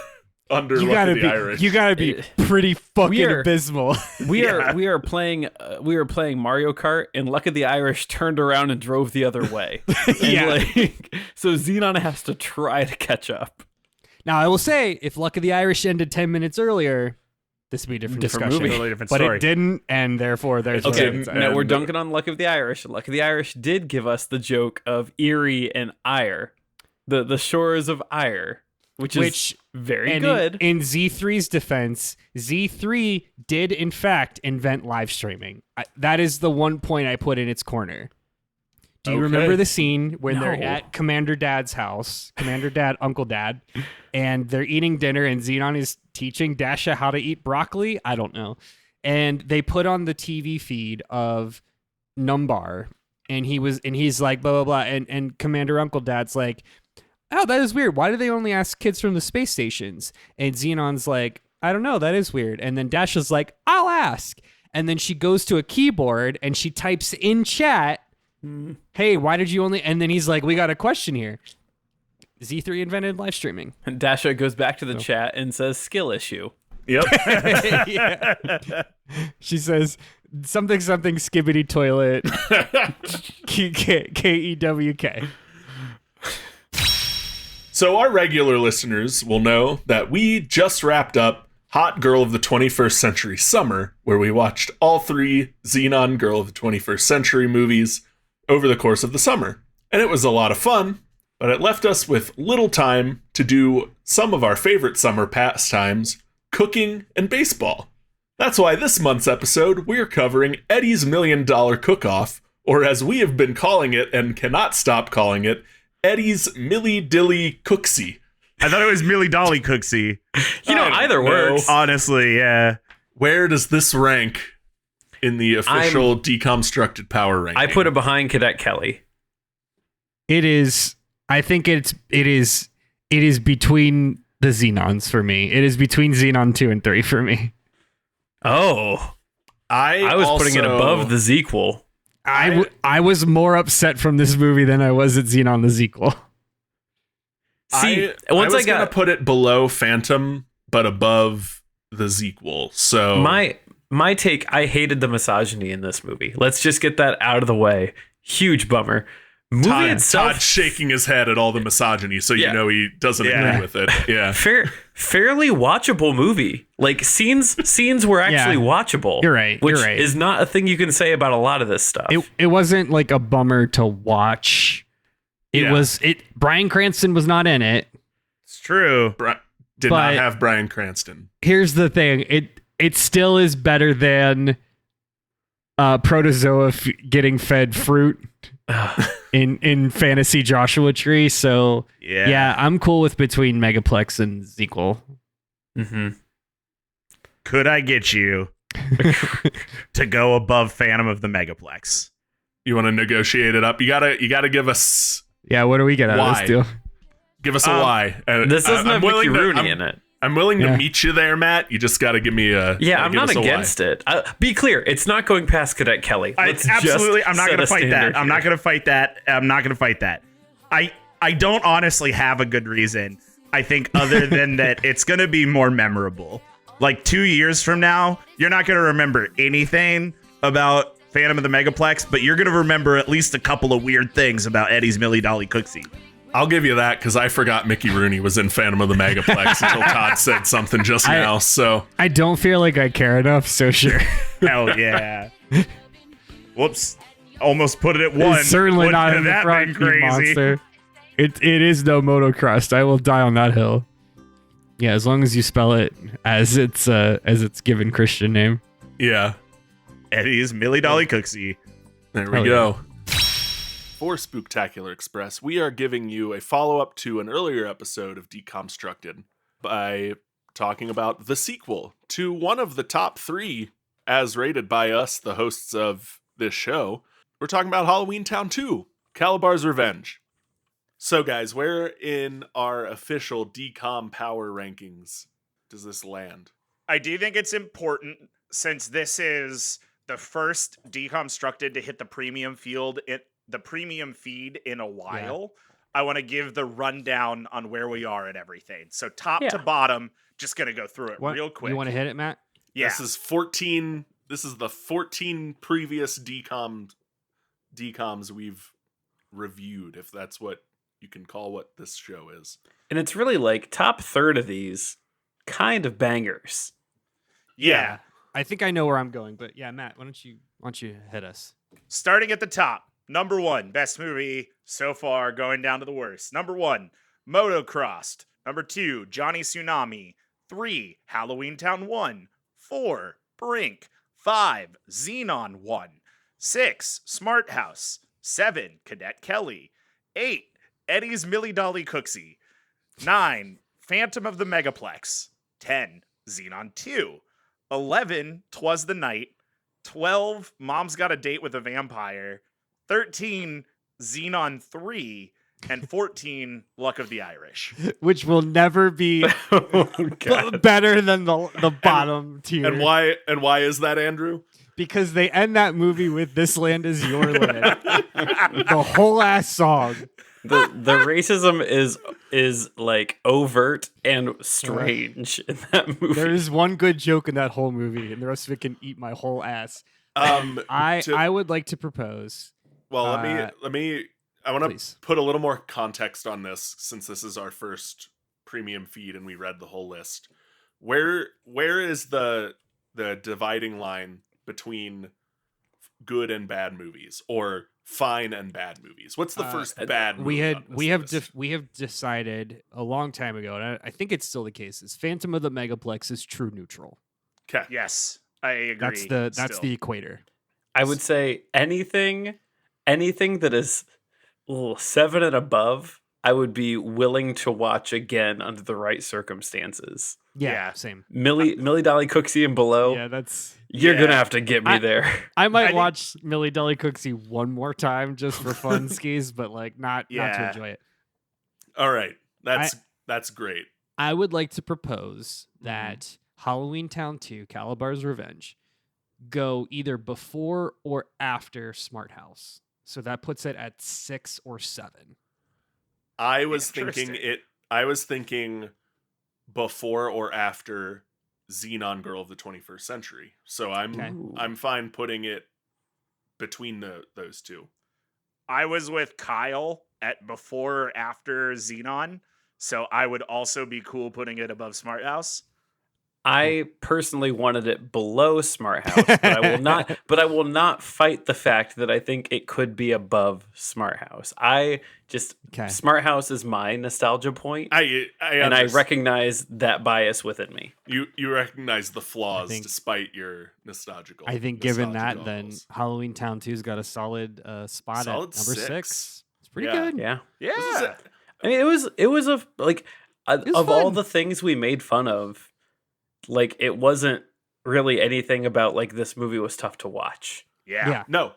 under You Luck of the Irish. You gotta be pretty fucking abysmal. We are playing Mario Kart, and Luck of the Irish turned around and drove the other way. So Zenon has to try to catch up. Now I will say, if Luck of the Irish ended 10 minutes earlier, this would be a different discussion. movie. Totally different But story. it didn't, and therefore there's Okay, didn't, now we're and- dunking on Luck of the Irish. Luck of the Irish did give us the joke of Erie and Ire, the shores of Ire, which is very good. In Z3's defense, Z3 did in fact invent live streaming. That is the one point I put in its corner. Do you remember the scene when they're at Commander Dad's house, Commander Dad, Uncle Dad, and they're eating dinner and Zenon is teaching Dasha how to eat broccoli? I don't know. And they put on the TV feed of Numbar, and he's like, blah, blah, blah. And Commander Uncle Dad's like, oh, that is weird. Why do they only ask kids from the space stations? And Zenon's like, I don't know. That is weird. And then Dasha's like, I'll ask. And then she goes to a keyboard and she types in chat, hey, why did you only... And then he's like, we got a question here. Z3 invented live streaming. And Dasha goes back to the chat and says, skill issue. Yep. She says, something skibbity toilet. K-E-W-K. So our regular listeners will know that we just wrapped up Hot Girl of the 21st Century Summer, where we watched all 3 Zenon Girl of the 21st Century movies over the course of the summer. And it was a lot of fun, but it left us with little time to do some of our favorite summer pastimes, cooking and baseball. That's why this month's episode, we're covering Eddie's $1 Million Cook-Off, or as we have been calling it and cannot stop calling it, Eddie's Millie Dilly Cooksy. I thought it was Millie Dolly Cooksy. Either works. Honestly, yeah. Where does this rank in the official DCOMstructed power ranking? I put it behind Cadet Kelly. It is... I think it is between the Zenons for me. It is between Zenon 2 and 3 for me. Oh. I was putting it above the Zequel. I was more upset from this movie than I was at Zenon The Zequel. See, I was gonna put it below Phantom, but above the Zequel. So my take, I hated the misogyny in this movie. Let's just get that out of the way. Huge bummer. Movie itself, Todd's shaking his head at all the misogyny, so you know he doesn't agree with it. Yeah, fairly watchable movie. Like scenes were actually watchable. You're right. Which is not a thing you can say about a lot of this stuff. It wasn't like a bummer to watch. Bryan Cranston was not in it. It's true. Did not have Bryan Cranston. Here's the thing. It still is better than Protozoa getting fed fruit in Fantasy Joshua Tree. So yeah, I'm cool with between Megaplex and Zequel. Mm-hmm. Could I get you to go above Phantom of the Megaplex? You want to negotiate it up? You gotta give us. Yeah, what do we get out of this deal? Give us a lie. This doesn't have Mickey Rooney in it. I'm willing to meet you there, Matt. You just got to give me a. Yeah, I'm not against it. Be clear, it's not going past Cadet Kelly. I'm not going to fight that. I'm not going to fight that. I don't honestly have a good reason. I think other than that, it's going to be more memorable. Like 2 years from now, you're not going to remember anything about Phantom of the Megaplex, but you're going to remember at least a couple of weird things about Eddie's Millie Dolly Cooksy. I'll give you that because I forgot Mickey Rooney was in Phantom of the Megaplex until Todd said something just now. So I don't feel like I care enough, so sure. Hell yeah. Whoops. Almost put it at one. It's certainly Wouldn't not in the that front, been you crazy? monster. It is no Motocrossed. I will die on that hill. Yeah, as long as you spell it as its given Christian name. yeah, Eddie's Millie Dolly Cooksy. there we go. For Spooktacular Express, we are giving you a follow-up to an earlier episode of DCOMstructed by talking about the sequel to one of the top 3 as rated by us, the hosts of this show. We're talking about Halloweentown 2, Kalabar's Revenge. So guys, where in our official DCOM power rankings does this land? I do think it's important, since this is the first DCOMstructed to hit the premium feed in a while. I want to give the rundown on where we are at everything. So top to bottom, just going to go through it real quick. You want to hit it, Matt? Yeah. This is 14. This is the 14 previous DCOMs we've reviewed, if that's what you can call what this show is. And it's really like top third of these kind of bangers. Yeah. I think I know where I'm going, but yeah, Matt, why don't you hit us? Starting at the top, number 1, best movie so far, going down to the worst. Number 1, Motocrossed. Number 2, Johnny Tsunami. 3, Halloweentown 1. 4, Brink. 5, Zenon 1. 6, Smart House. 7, Cadet Kelly. 8, Eddie's Millie Dolly Cooksy. 9, Phantom of the Megaplex. 10, Zenon 2. 11, Twas the Night. 12, Mom's Got a Date with a Vampire. 13, Zenon 3. And 14, Luck of the Irish. Which will never be better than the bottom tier. And why is that, Andrew? Because they end that movie with "This Land Is Your Land." The whole ass song. The racism is like overt and strange in that movie. There is one good joke in that whole movie, and the rest of it can eat my whole ass. I would like to propose. Well, let me. I want please. to put a little more context on this, since this is our first premium feed and we read the whole list. Where is the dividing line between good and bad movies, or fine and bad movies? What's the first bad movie? We have decided a long time ago, and I think it's still the case, is Phantom of the Megaplex is true neutral. Okay. Yes, I agree. That's the equator. I would say anything that is 7 and above, I would be willing to watch again under the right circumstances. Yeah. Same. Millie Dolly Cooksy and below. Yeah, that's. You're gonna have to get me there. I might watch Millie Dolly Cooksy one more time just for fun skis, but like not to enjoy it. All right, that's great. I would like to propose that Halloweentown 2, Kalabar's Revenge, go either before or after Smart House. So that puts it at 6 or 7. I was thinking before or after Zenon Girl of the 21st Century. So I'm fine putting it between those two. I was with Kyle at before or after Zenon, so I would also be cool putting it above Smart House. I personally wanted it below Smart House, but I will not fight the fact that I think it could be above Smart House. Smart House is my nostalgia point. And I recognize that bias within me. You recognize the flaws despite your nostalgical. I think given that, then Halloweentown 2's got a solid spot at number 6. It's pretty good. Yeah. I mean, it was all the things we made fun of. Like, it wasn't really anything about like this movie was tough to watch. Yeah. No.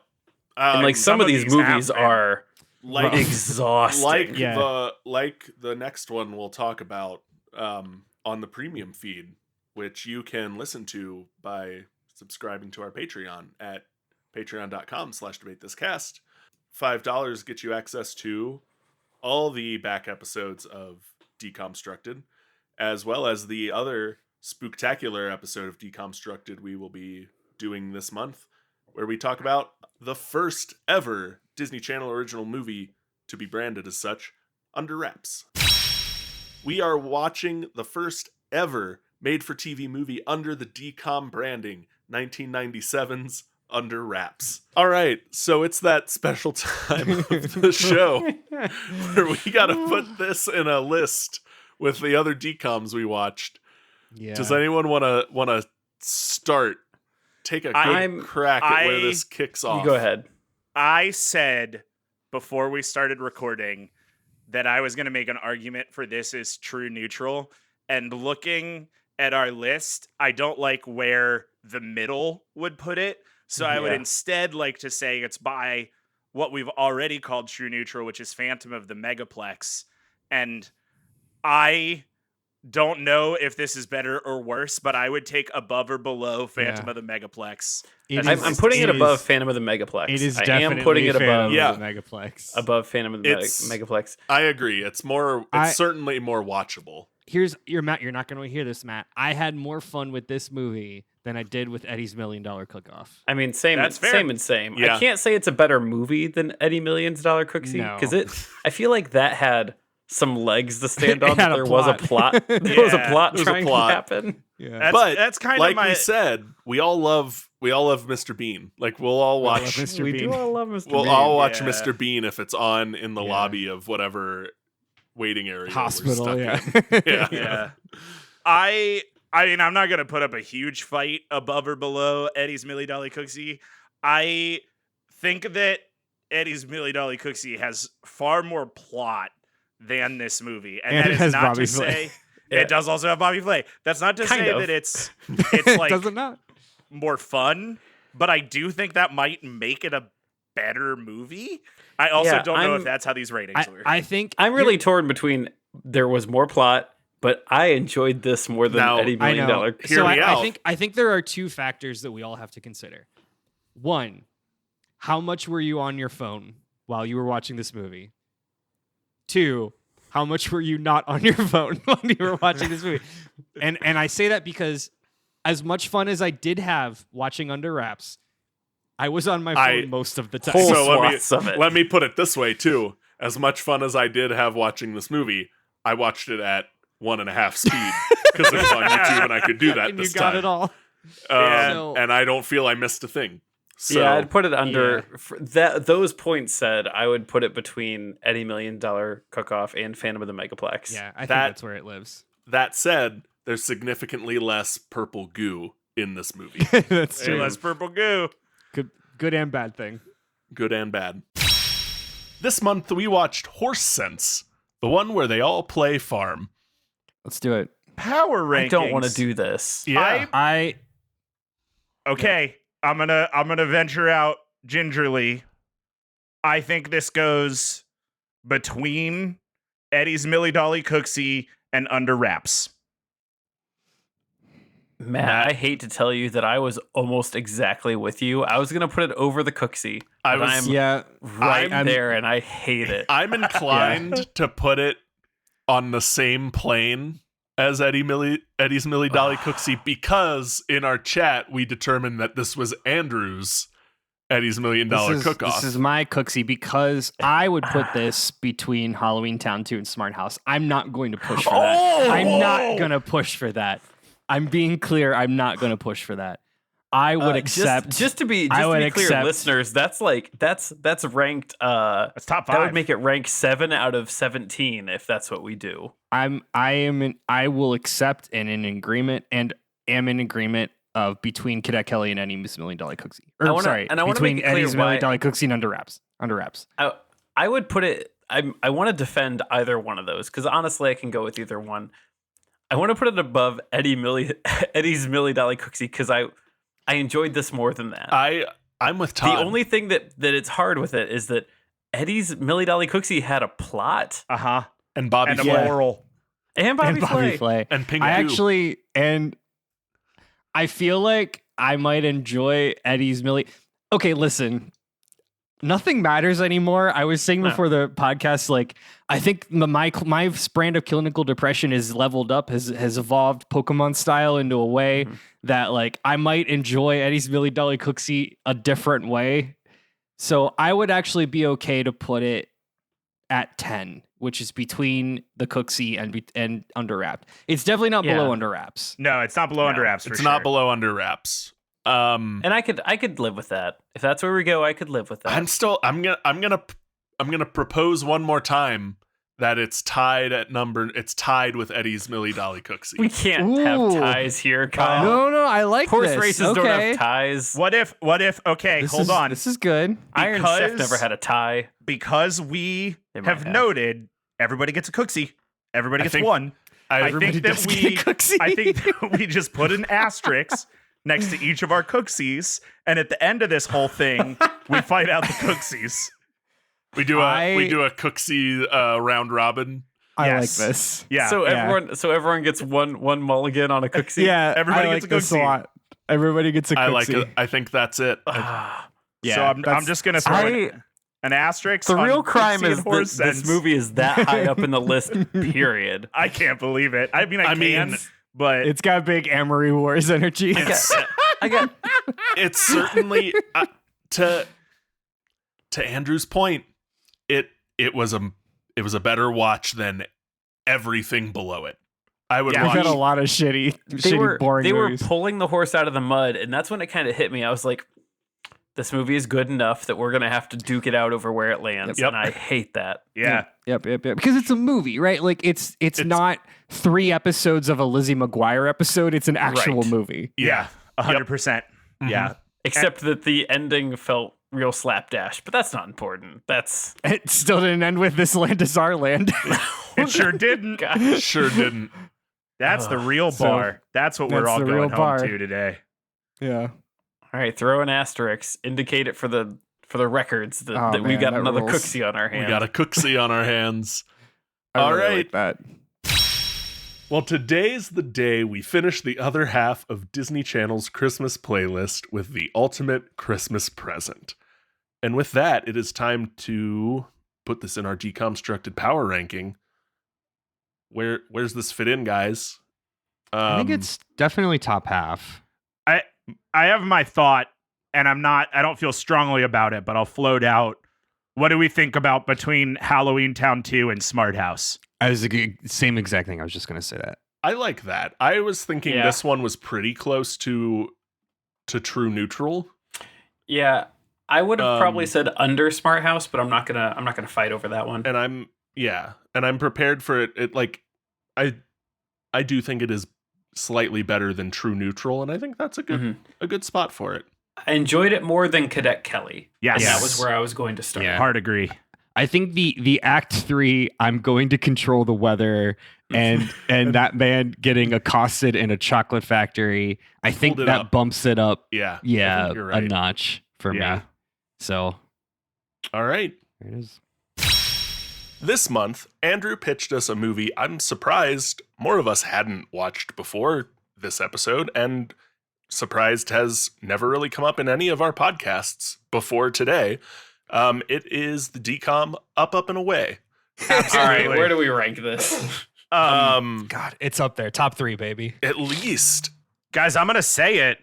And like some of these movies are like exhausting. Like the next one we'll talk about on the premium feed, which you can listen to by subscribing to our Patreon at patreon.com/debatethiscast. $5 gets you access to all the back episodes of DCOMstructed, as well as the other spooktacular episode of DCOMstructed we will be doing this month, where we talk about the first ever Disney Channel original movie to be branded as such, Under Wraps. We are watching the first ever made-for-TV movie under the DCOM branding, 1997's Under Wraps. All right, so it's that special time of the show where we got to put this in a list with the other DCOMs we watched. Yeah. Does anyone want to start? Take a good crack at where this kicks off. You go ahead. I said before we started recording that I was going to make an argument for this as true neutral. And looking at our list, I don't like where the middle would put it. So I would instead like to say it's by what we've already called true neutral, which is Phantom of the Megaplex. And I don't know if this is better or worse, but I would take above or below Phantom of the Megaplex. I'm putting it above Phantom of the Megaplex. It is I definitely am putting it above the Megaplex. above Phantom of the Megaplex. I agree. It's certainly more watchable. You're not going to hear this, Matt. I had more fun with this movie than I did with Eddie's $1 Million Cook-Off. I mean, same. Yeah. I can't say it's a better movie than Eddie Million's Dollar Cooksy because I feel like that had some legs to stand on. There was a plot. There was a plot trying to happen. Yeah. That's kind like of my... we said, we all love Mr. Bean. Like we'll all watch. We do all love Mr. Bean. We'll all watch Mr. Bean if it's on in the lobby of whatever waiting area hospital. We're stuck in. Yeah. I mean, I'm not gonna put up a huge fight above or below Eddie's Millie Dolly Cooksy. I think that Eddie's Millie Dolly Cooksy has far more plot than this movie, and that is not Bobby to Flay. Say it does also have Bobby Flay. That's not to say that it's like does it not? More fun, but I do think that might make it a better movie. I also don't know if that's how these ratings work. I think I'm really torn between there was more plot, but I enjoyed this more than Eddie Million Dollar. I think there are two factors that we all have to consider. One, how much were you on your phone while you were watching this movie? Two, how much were you not on your phone while you were watching this movie? And I say that because as much fun as I did have watching Under Wraps, I was on my phone most of the time. So let me put it this way too. As much fun as I did have watching this movie, I watched it at 1.5 speed because it was on YouTube and I could do that and this you got time. It all. And I don't feel I missed a thing. So, yeah, I'd put it under those points said. I would put it between Eddie Million Dollar Cook-Off and Phantom of the Megaplex. Yeah, I think that's where it lives. That said, there's significantly less purple goo in this movie. That's true. Less purple goo. Good and bad thing. Good and bad. This month we watched Horse Sense, the one where they all play farm. Let's do it. Power rankings. I don't want to do this. Yeah. Okay. I'm gonna venture out gingerly. I think this goes between Eddie's Millie Dolly Cooksy and Under Wraps. Matt, I hate to tell you that I was almost exactly with you. I was gonna put it over the Cooksy. I'm there, and I hate it. I'm inclined to put it on the same plane as Eddie's Millie Dolly Cooksy because in our chat we determined that this was Andrew's Eddie's $1 Million Cook-Off. This is my Cooksy because I would put this between Halloweentown 2 and Smart House. I'm not going to push for that. I'm not going to push for that. I'm being clear. I'm not going to push for that. I would accept. Just to be clear, listeners, that's ranked. That's top 5. That would make it rank 7 out of 17 if that's what we do. I will accept and in agreement and am in agreement of between Cadet Kelly and Eddie's $1 Million Cooksy. Between Eddie's $1 Million Cooksy and Under Wraps. I would put it. I want to defend either one of those because honestly, I can go with either one. I want to put it above Eddie's $1 Million Cooksy because I enjoyed this more than that. I'm with Todd. The only thing that it's hard with it is that Eddie's Millie Dolly Cooksy had a plot. And Bobby and Flay. a moral. And Bobby Flay. And Pingu. I feel like I might enjoy Eddie's Millie. Okay, listen. nothing matters anymore. I was saying before the podcast, like, I think my brand of clinical depression is leveled up, has evolved Pokemon style into a way that, like, I might enjoy Eddie's Millie Dolly Cooksy a different way. So I would actually be okay to put it at 10, which is between the Cooksy and Under Wrapped. It's definitely not below Under Wraps. No, it's not below Under Wraps. It's not below Under Wraps. And I could live with that. If that's where we go, I could live with that. I'm gonna propose one more time that it's tied with Eddie's Millie Dolly Cooksy. We can't have ties here, Kyle. No, I like Horse this. races don't have ties. What if? Okay, hold on. This is good. Iron Chef never had a tie. Because we have noted everybody gets a Cooksy. Everybody gets one. I think that we just put an asterisk next to each of our Cooksies, and at the end of this whole thing, we fight out the Cooksies. We do a Cooksy round robin. I like this. Yeah. So everyone gets one mulligan on a Cooksy. Yeah, everybody gets a Cooksy. A lot. Everybody gets a Cooksy. I like it. I think that's it. Yeah. So I'm just gonna throw an asterisk. The real crime Cooksy is that this movie is that high up in the list. Period. I can't believe it. I mean, but it's got big Amory Wars energy. It's certainly to Andrew's point. It was a better watch than everything below it. I would watch. We've had a lot of shitty, boring movies. Were pulling the horse out of the mud, and that's when it kind of hit me. I was like, this movie is good enough that we're going to have to duke it out over where it lands, and I hate that. Yeah. Yep. Because it's a movie, right? Like, it's not 3 episodes of a Lizzie McGuire episode. It's an actual movie. Yeah. 100%. Yeah. Except that the ending felt real slapdash, but that's not important. It still didn't end with "This land is our land." It sure didn't. Sure didn't. That's the real bar. That's what we're all going home to today. Yeah. All right, throw an asterisk. Indicate it for the records that we've got another Cooksy on our hands. We got a Cooksy on our hands. All right. Like that. Well, today's the day we finish the other half of Disney Channel's Christmas playlist with the ultimate Christmas present. And with that, it is time to put this in our DCOMstructed power ranking. Where's this fit in, guys? I think it's definitely top half. I have my thought, and I don't feel strongly about it, but I'll float out. What do we think about between Halloweentown 2 and Smart House? I was the same exact thing. I was just going to say that. I like that. I was thinking this one was pretty close to true neutral. Yeah, I would have probably said under Smart House, but I'm not gonna fight over that one. And I'm prepared for it. It like I do think it is slightly better than true neutral, and I think that's a good spot for it. I enjoyed it more than Cadet Kelly. Yes. That was where I was going to start. Yeah. Hard agree. I think the Act 3, I'm going to control the weather, and that man getting accosted in a chocolate factory, I think that bumps it up. Yeah, a notch for me. So, all right, there it is. This month, Andrew pitched us a movie I'm surprised more of us hadn't watched before this episode, and surprised has never really come up in any of our podcasts before today. It is the DCOM Up, and Away. All right, where do we rank this? God, it's up there. Top 3, baby. At least. Guys, I'm going to say it.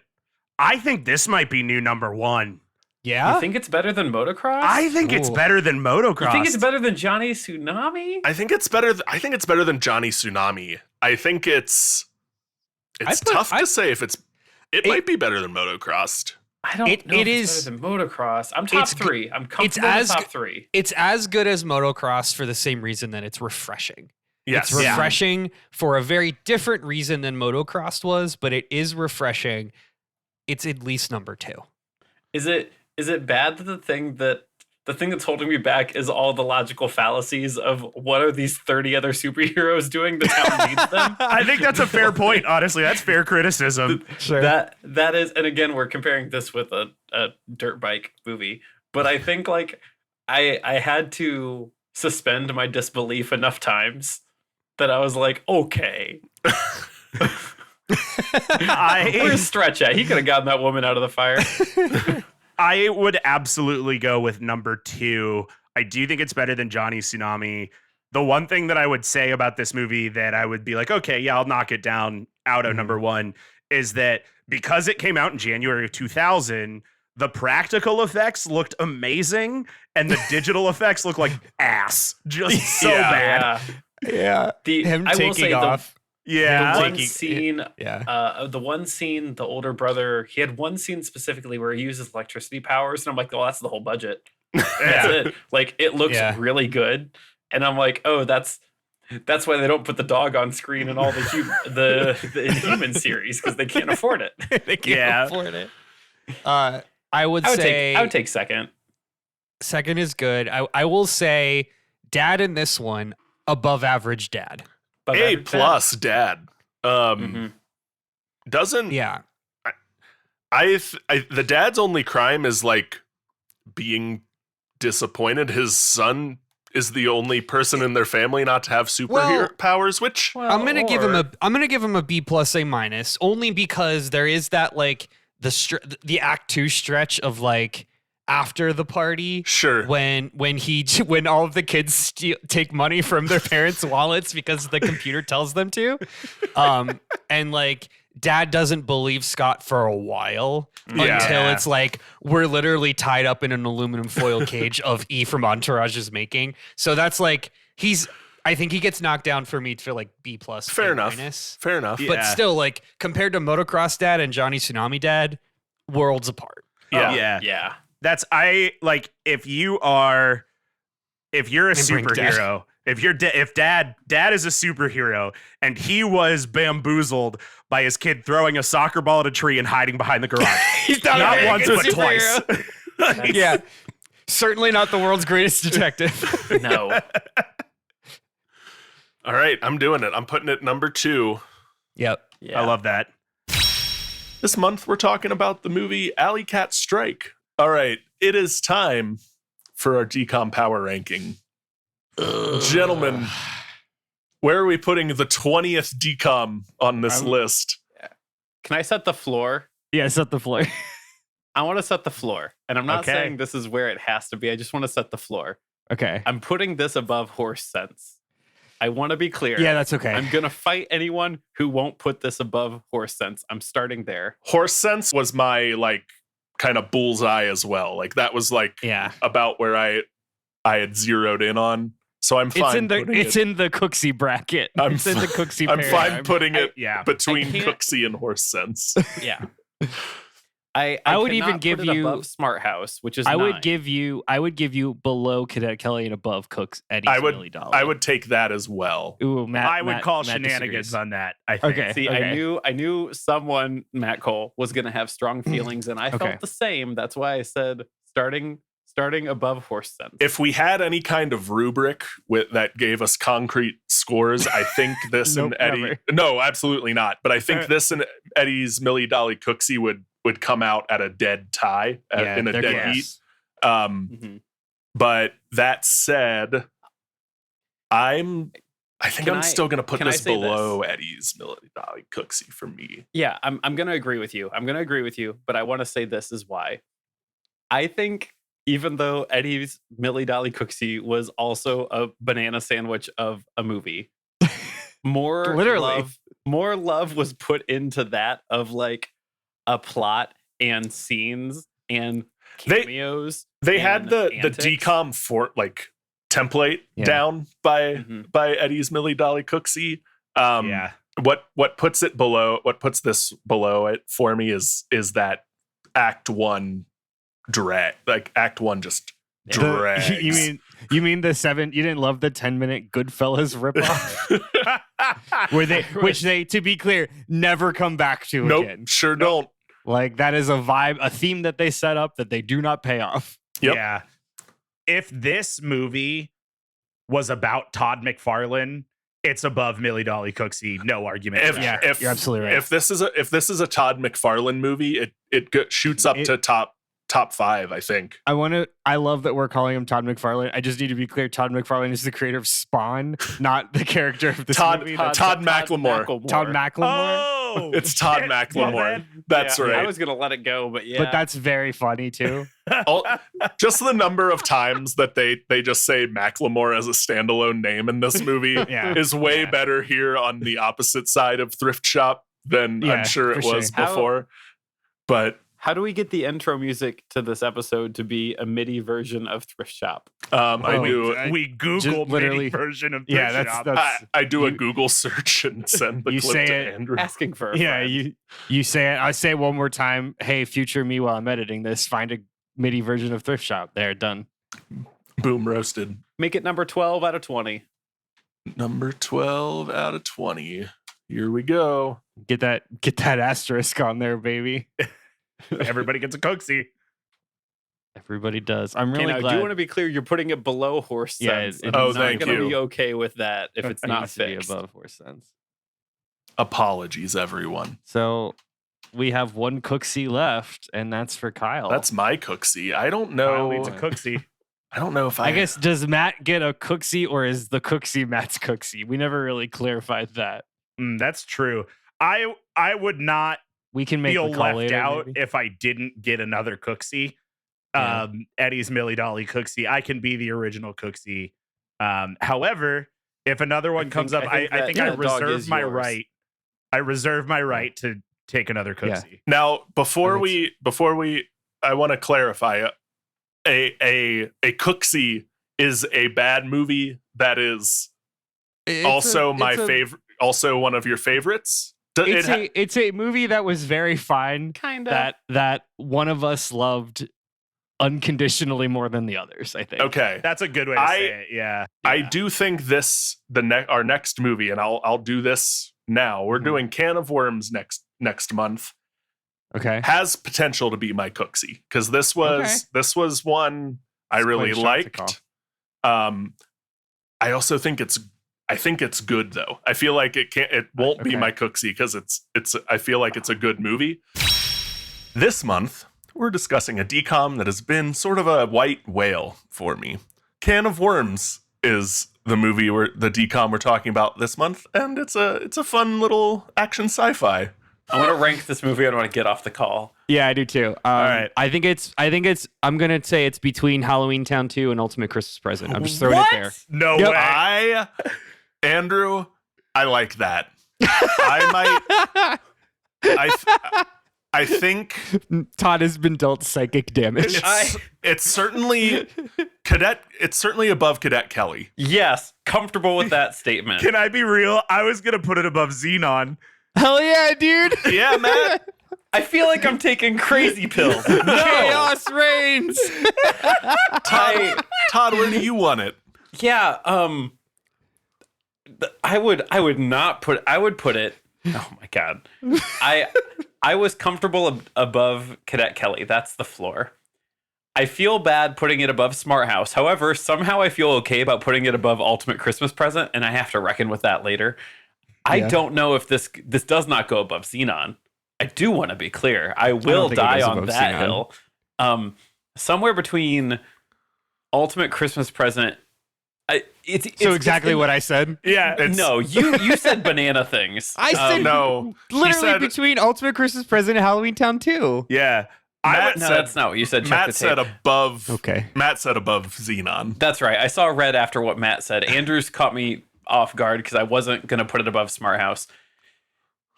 I think this might be new number 1. Yeah? You think it's better than Motocrossed? I think it's better than Motocrossed. You think it's better than Johnny Tsunami? I think it's better than Johnny Tsunami. I think it's tough to say if it might be better than Motocrossed. I don't know if it's better than Motocrossed. I'm top 3. I'm comfortable with top 3. It's as good as Motocrossed for the same reason that it's refreshing. Yes. It's refreshing for a very different reason than Motocrossed was, but it is refreshing. It's at least number 2. Is it bad that the thing that's holding me back is all the logical fallacies of what are these 30 other superheroes doing? The town needs them. I think that's a fair point. Honestly, that's fair criticism. Sure. That is, and again, we're comparing this with a dirt bike movie, but I think like I had to suspend my disbelief enough times that I was like, okay. Where's Stretch at? He could have gotten that woman out of the fire. I would absolutely go with number 2. I do think it's better than Johnny Tsunami. The one thing that I would say about this movie that I would be like, okay, yeah, I'll knock it down out of number 1 is that because it came out in January of 2000, the practical effects looked amazing and the digital effects look like ass. Just so bad. Yeah. Him taking off. The one scene, the older brother, he had one scene specifically where he uses electricity powers, and I'm like, well, that's the whole budget. That's it. Like, it looks really good, and I'm like, oh, that's why they don't put the dog on screen in all the Inhuman series, because they can't afford it. They can't afford it. I would take second. Second is good. I will say, dad in this one, above average dad. A+ dad. Doesn't the dad's only crime is like being disappointed his son is the only person in their family not to have superhero powers, which I'm gonna give him a B+ A-, only because there is that like the Act 2 stretch of like after the party, sure, when all of the kids take money from their parents' wallets because the computer tells them to, and like dad doesn't believe Scott for a while until it's like we're literally tied up in an aluminum foil cage of E from Entourage's making. So that's like I think he gets knocked down for me for like B+. Fair enough. But still, like compared to Motocross dad and Johnny Tsunami dad, worlds apart. Yeah. That's if you're a superhero, if dad is a superhero and he was bamboozled by his kid throwing a soccer ball at a tree and hiding behind the garage. He's not once but twice. Yeah. Certainly not the world's greatest detective. No. All right, I'm doing it. I'm putting it number 2. Yep. Yeah. I love that. This month we're talking about the movie Alley Cat Strike. All right, it is time for our DCOM power ranking. Gentlemen, where are we putting the 20th DCOM on this list? Can I set the floor? Yeah, set the floor. I want to set the floor. And I'm not saying this is where it has to be. I just want to set the floor. Okay. I'm putting this above Horse Sense. I want to be clear. Yeah, that's okay. I'm going to fight anyone who won't put this above Horse Sense. I'm starting there. Horse Sense was my, like, kind of bullseye as well. Like, that was, like, about where I had zeroed in on. So I'm fine. It's in the Cooksy bracket. It's in the Cooksy I'm paradigm. fine putting it between Cooksy and Horse Sense. Yeah. I would even give you above Smart House, which is I would give you below Cadet Kelly and above Eddie's Millie Dolly. I would take that as well. Ooh, Matt, I would call Matt shenanigans disagrees. on that. I think. Okay. See, okay. I knew someone, Matt Cole, was going to have strong feelings, and I felt the same. That's why I said starting above Horse Sense. If we had any kind of rubric that gave us concrete scores, I think this and Eddie. Never. No, absolutely not. But I think this and Eddie's Millie Dolly Cooksy would come out at a dead tie in a dead heat. But that said, I think I'm still going to put this below Eddie's Millie Dolly Cooksy for me. Yeah, I'm going to agree with you. But I want to say this is why. I think even though Eddie's Millie Dolly Cooksy was also a banana sandwich of a movie, more love was put into that of like a plot and scenes and cameos. They had the DCOM for like template down by Eddie's Millie Dolly Cooksy. What puts this below it for me is that Act 1 drag. Like Act 1 just drags. You mean the 7? You didn't love the 10-minute Goodfellas ripoff, which they, to be clear, never come back to again. Sure don't. Like that is a vibe, a theme that they set up that they do not pay off. Yep. Yeah. If this movie was about Todd McFarlane, it's above Millie Dolly Cooksy. No argument. If you're absolutely right. If this is a Todd McFarlane movie, it shoots up to top 5, I think. I love that we're calling him Todd McFarlane. I just need to be clear. Todd McFarlane is the creator of Spawn, not the character of this movie. Todd McLemore. Todd McLemore. Oh, It's Todd shit. McLemore. Well, That's Yeah, right. I was gonna let it go, but yeah. But that's very funny too. Just the number of times that they just say Macklemore as a standalone name in this movie Yeah. is way better here on the opposite side of Thrift Shop than Yeah, I'm sure it for was sure. before. But How do we get the intro music to this episode to be a MIDI version of Thrift Shop? we Google Just literally- MIDI version of Yeah, Thrift that's Shop. that's I do a Google search and send the You clip say to it- Andrew. Asking for a yeah. friend. You say it. I say it one more time. Hey, future me, while I'm editing this, find a MIDI version of Thrift Shop. There, done. Boom roasted. Make it number 12 out of 20. Number 12 out of 20. Here we go. Get that asterisk on there, baby. Everybody gets a Cooksy. Everybody does. I'm Okay, really now, glad. do you want to be clear? You're putting it below horse Yeah, sense. it- and Oh, I'm not thank gonna you. be okay with that if it's It not needs to be fixed. above 4 cents. Apologies, everyone. So we have one Cooksy left, and that's for Kyle. That's my Cooksy. I don't Kyle know. needs a Cooksy. I don't know if I guess, does Matt get a Cooksy, or is the Cooksy Matt's Cooksy? We never really clarified that. That's true. I would not We can make feel the call left later, out maybe. if I didn't get another Cooksy. Yeah. Eddie's Millie Dolly Cooksy. I can be the original Cooksy. However, if another one comes up, I think I that dog reserve is my yours. right. I reserve my right to take another Yeah. Cooksy. Now, before And we, I want to clarify. A Cooksy is a bad movie that is also my favorite. Also, one of your favorites. It's a movie that was very fine. Kind of. That one of us loved unconditionally more than the others. I think. Okay, That's a good way to say it. Yeah. I do think our next movie, and I'll do this now. We're doing Can of Worms next month. Okay. Has potential to be my Cooksy because this was one I It's really quite a shot to liked. I also think it's good though. I feel like it won't be Okay. my Cooksy because I feel like it's a good movie. This month we're discussing a DCOM that has been sort of a white whale for me. Can of Worms is the movie the DCOM we're talking about this month, and it's a fun little action sci-fi. I want to rank this movie. I don't want to get off the call. Yeah, I do too. All right. I think it's. I'm gonna say it's between Halloweentown 2 and Ultimate Christmas Present. I'm just throwing it there. No Yep. way. Andrew, I like that. I might. I think Todd has been dealt psychic damage. it's certainly Cadet. It's certainly above Cadet Kelly. Yes, comfortable with that statement. Can I be real? I was gonna put it above Zenon. Hell yeah, dude! Yeah, Matt. I feel like I'm taking crazy pills. Chaos reigns. Todd, where do you want it? Yeah, I would not put. I would put it. Oh my god, I was comfortable above Cadet Kelly. That's the floor. I feel bad putting it above Smart House. However, somehow I feel okay about putting it above Ultimate Christmas Present, and I have to reckon with that later. I don't know if this does not go above Zenon. I do want to be clear. I will think it die goes on above that Zenon. hill. Somewhere between Ultimate Christmas Present. It's exactly what I said. Yeah. No, you said banana things. I said No, literally said- between Ultimate Christmas Present and Halloweentown 2. Yeah. Matt No, said that's not what you said. Check Matt the said tape. above. Okay. Matt said above Zenon. That's right. I saw red after what Matt said. Andrews caught me off guard because I wasn't going to put it above Smart House.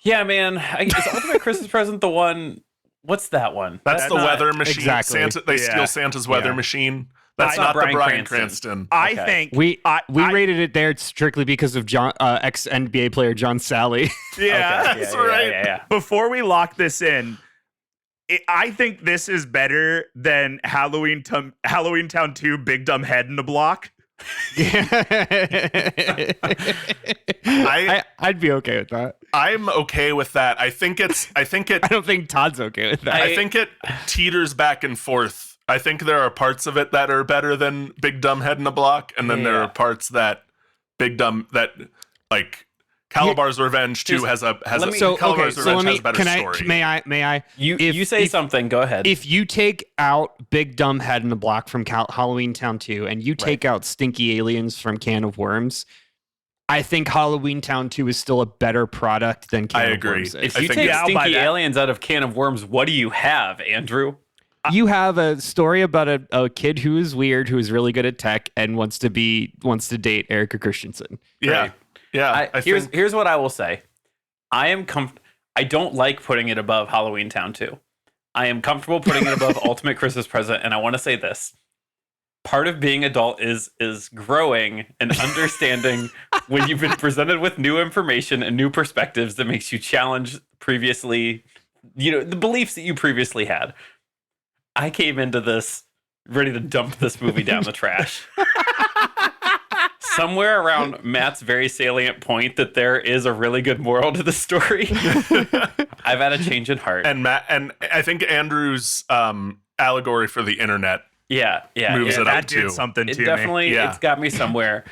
Yeah, man. Is Ultimate Christmas Present the one? What's that one? That's the not- weather machine. exactly. Santa. They Yeah. steal Santa's weather Yeah. machine. That's Not not the Bryan Bryan Cranston. Cranston. I Okay. think We I rated it there strictly because of ex NBA player John Sally. yeah. Okay, That's yeah, right. Yeah. Before we lock this in, I think this is better than Halloweentown 2 Big Dumb Head in the Block. I'd be okay with that. I'm okay with that. I think it. I don't think Todd's okay with that. I think it teeters back and forth. I think there are parts of it that are better than Big Dumb Head in a Block, and then there Yeah. are parts that like Calabar's Revenge 2 has let me- Calabar's Revenge has a better can story. May I? You say something. Go ahead. If you take out Big Dumb Head in the Block from Halloweentown 2 and you take out Stinky Aliens from Can of Worms, I think Halloweentown 2 is still a better product than Can I of agree. Worms is. If you take Stinky Aliens out of Can of Worms, what do you have, Andrew? You have a story about a kid who is weird, who is really good at tech, and wants to date Erica Christensen. Yeah. Right. Yeah. Here's what I will say. I don't like putting it above Halloweentown 2. I am comfortable putting it above Ultimate Christmas Present, and I want to say this. Part of being adult is growing and understanding when you've been presented with new information and new perspectives that makes you challenge previously, the beliefs that you previously had. I came into this ready to dump this movie down the trash. Somewhere around Matt's very salient point that there is a really good moral to the story, I've had a change in heart. And I think Andrew's allegory for the internet moves it up that too. did something It to definitely, me. it's got me somewhere.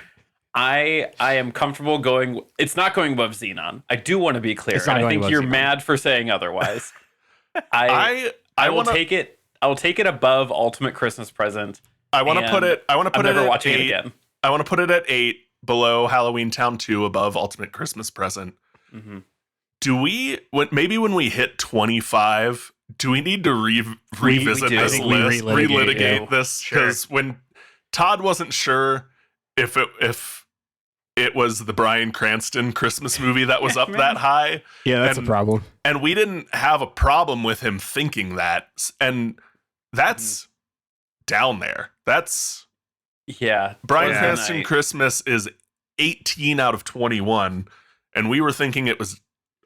I am comfortable going. It's not going above Zenon. I do want to be clear. It's not And I going think above you're Zenon. mad for saying otherwise. I will take it. I will take it above Ultimate Christmas Present. I want to put it. I'm never at watching 8. it again. I want to put it at 8, below Halloweentown 2, above Ultimate Christmas Present. Mm-hmm. Do we? Maybe when we hit 25, do we need to revisit do. this I think we list, relitigate, relitigate this? Because when Todd wasn't sure if it was the Bryan Cranston Christmas movie that was up that high. Yeah, that's And- a problem. And we didn't have a problem with him thinking that. And that's down there. That's Bryan Twas the Cranston Night. Christmas is 18 out of 21. And we were thinking it was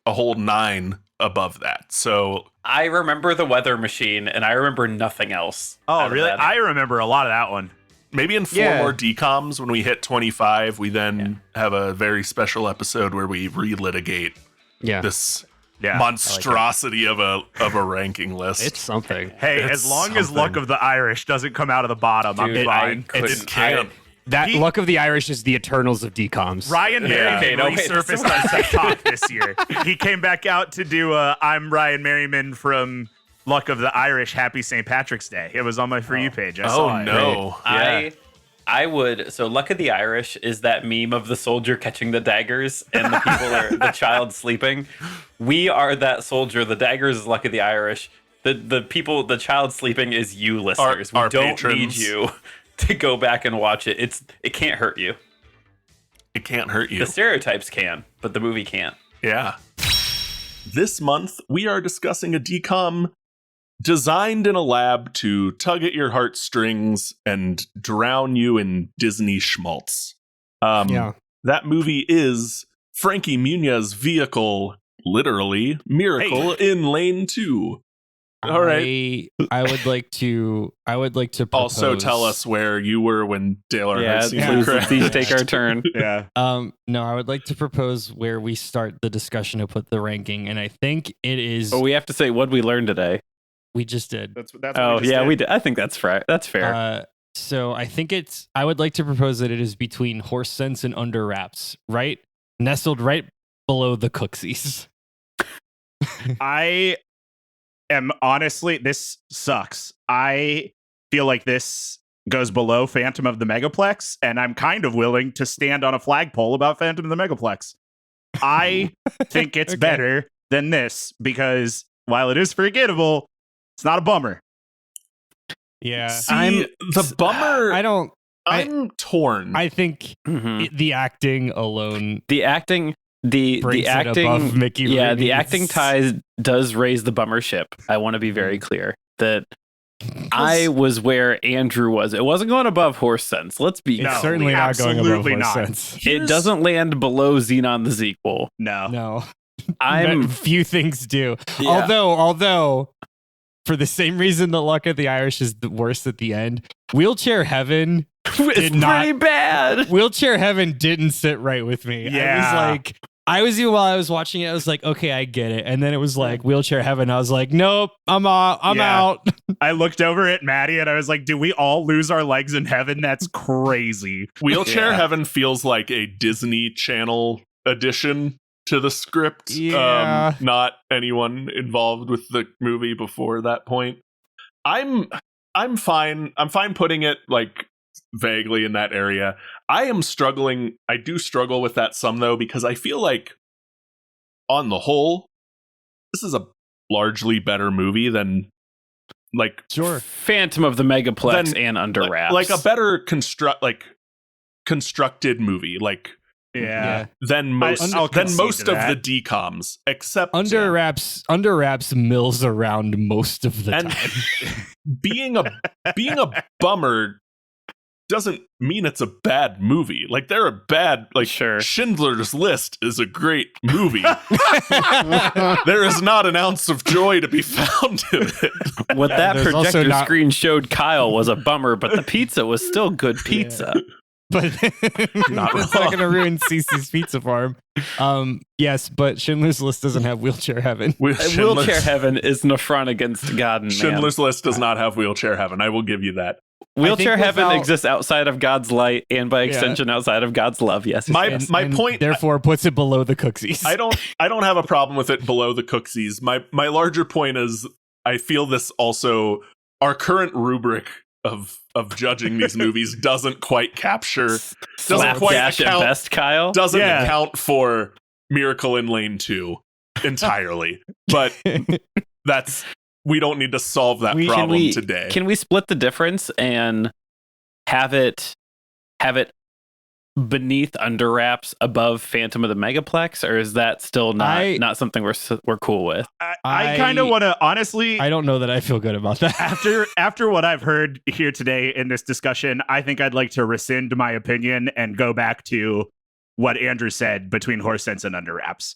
a whole 9 above that. So I remember the Weather Machine, and I remember nothing else. Oh, out of really? that. I remember a lot of that one. maybe in 4 Yeah. more DCOMs, when we hit 25, we then have a very special episode where we relitigate this monstrosity of a ranking list. It's something. Hey, It's as long as Luck something. of the Irish doesn't come out of the bottom, Dude, I'm fine. It can't. That Luck of the Irish is the Eternals of DCOMs. Ryan Merriman resurfaced on TikTok this year. He came back out to do I'm Ryan Merriman from Luck of the Irish, Happy St. Patrick's Day. It was on my For You page. I saw it. no. I would. So, Luck of the Irish is that meme of the soldier catching the daggers and the people are the child sleeping. We are that soldier. The daggers is Luck of the Irish. The people, the child sleeping is you listeners. We our don't patrons. need you to go back and watch it. It can't hurt you. It can't hurt you. The stereotypes can, but the movie can't. Yeah. This month, we are discussing a DCOM designed in a lab to tug at your heartstrings and drown you in Disney schmaltz. That movie is Frankie Muniz' vehicle, literally, Miracle in Lane 2. All right. I would like to propose, Also, tell us where you were when Dale Earnhardt please take our turn. Yeah. No, I would like to propose where we start the discussion to put the ranking, and I think it is. Oh, we have to say what we learned today. We just did. That's what We did. I think that's fair. That's fair. So I think I would like to propose that it is between Horse Sense and Under Wraps, right? Nestled right below the Cooksies. I am honestly, this sucks. I feel like this goes below Phantom of the Megaplex, and I'm kind of willing to stand on a flagpole about Phantom of the Megaplex. I think it's better than this because while it is forgettable, it's not a bummer. Yeah. See, the bummer. I'm torn. I think the acting alone. The acting. The brings it acting, above Mickey yeah, Rooney's. the acting ties does raise the bummer ship. I want to be very clear that I was where Andrew was. It wasn't going above Horse Sense. Let's be It's certainly not going above absolutely Horse not. Sense. It doesn't land below Zenon The Zequel. No. I'm few things do. Yeah. Although, for the same reason that Luck of the Irish is the worst at the end, Wheelchair Heaven it's not- pretty bad. Wheelchair Heaven didn't sit right with me. Yeah. I was while I was watching it, I was like, okay, I get it. And then it was like Wheelchair Heaven. I was like, nope, I'm out. I looked over at Maddie and I was like, do we all lose our legs in heaven? That's crazy. Wheelchair Heaven feels like a Disney Channel addition to the script. Yeah. Not anyone involved with the movie before that point. I'm fine. I'm fine putting it like vaguely in that area. I do struggle with that some though, because I feel like on the whole, this is a largely better movie than like Phantom of the Megaplex and Under Wraps. Like a better constructed movie, like than most of the DCOMs, except Under Wraps mills around most of the time. being a bummer doesn't mean it's a bad movie. Like they're a bad, like Schindler's List is a great movie. There is not an ounce of joy to be found in it. What that projector screen showed Kyle was a bummer, but the pizza was still good pizza. Yeah. But it's not going to ruin Cece's Pizza Farm. Yes, but Schindler's List doesn't have Wheelchair Heaven. Wheelchair Heaven is an affront against God and Schindler's List does not have Wheelchair Heaven. I will give you that. Wheelchair Heaven exists outside of God's light and by extension outside of God's love. Yes. My point, therefore, puts it below the Cooksies. I don't have a problem with it below the Cooksies. My larger point is I feel this also, our current rubric of judging these movies doesn't quite account for Miracle in Lane 2 entirely. But we don't need to solve that problem today. Can we split the difference and have it beneath Under Wraps above Phantom of the Megaplex, or is that still not something we're cool with? I kind of want to, honestly, I don't know that I feel good about that. After what I've heard here today in this discussion, I think I'd like to rescind my opinion and go back to what Andrew said between Horse Sense and Under Wraps.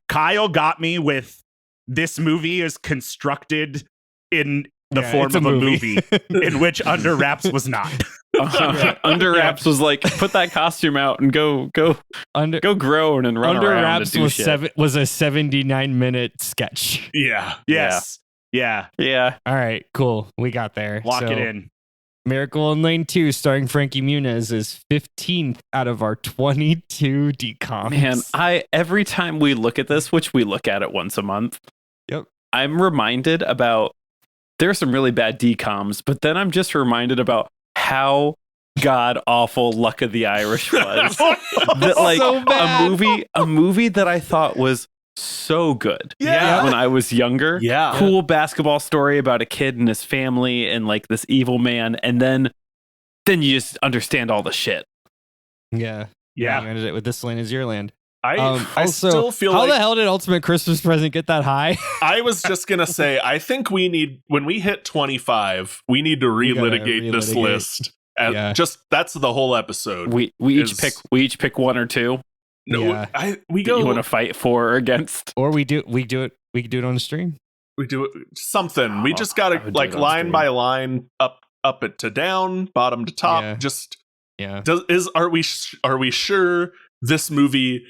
Kyle got me with this movie is constructed in the form of a movie in which Under Wraps was not. Under Wraps was like, put that costume out and go groan and run Under around. Wraps was a 79-minute sketch. Yeah. Yes. Yeah. All right. Cool. We got there. Lock it in. Miracle in Lane 2, starring Frankie Muniz, is 15th out of our 22 DCOMs. Man, every time we look at this, which we look at it once a month, I'm reminded about there are some really bad DCOMs, but then I'm just reminded about how god awful Luck of the Irish was. That, like, so bad. a movie that I thought was so good when I was younger. Cool basketball story about a kid and his family and like this evil man, and then you just understand all the shit. You ended it with This Land Is Your Land. I still feel how the hell did Ultimate Christmas Present get that high? I was just gonna say, I think we need, when we hit 25, we need to relitigate this list. Just that's the whole episode. We each pick one or two. No, we go. You want to fight for or against, or we do it. We can do it on the stream. We do it something. We just gotta like line by line, up it to down, bottom to top. Are we sure this movie?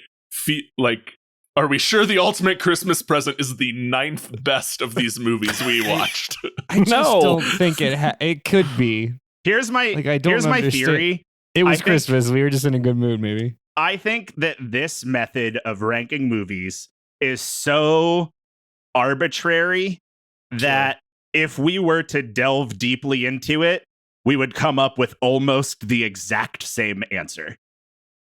Are we sure The Ultimate Christmas Present is the 9th best of these movies we watched? I just don't think it could be. Here's my theory. It was Christmas. We were just in a good mood, maybe. I think that this method of ranking movies is so arbitrary that if we were to delve deeply into it, we would come up with almost the exact same answer.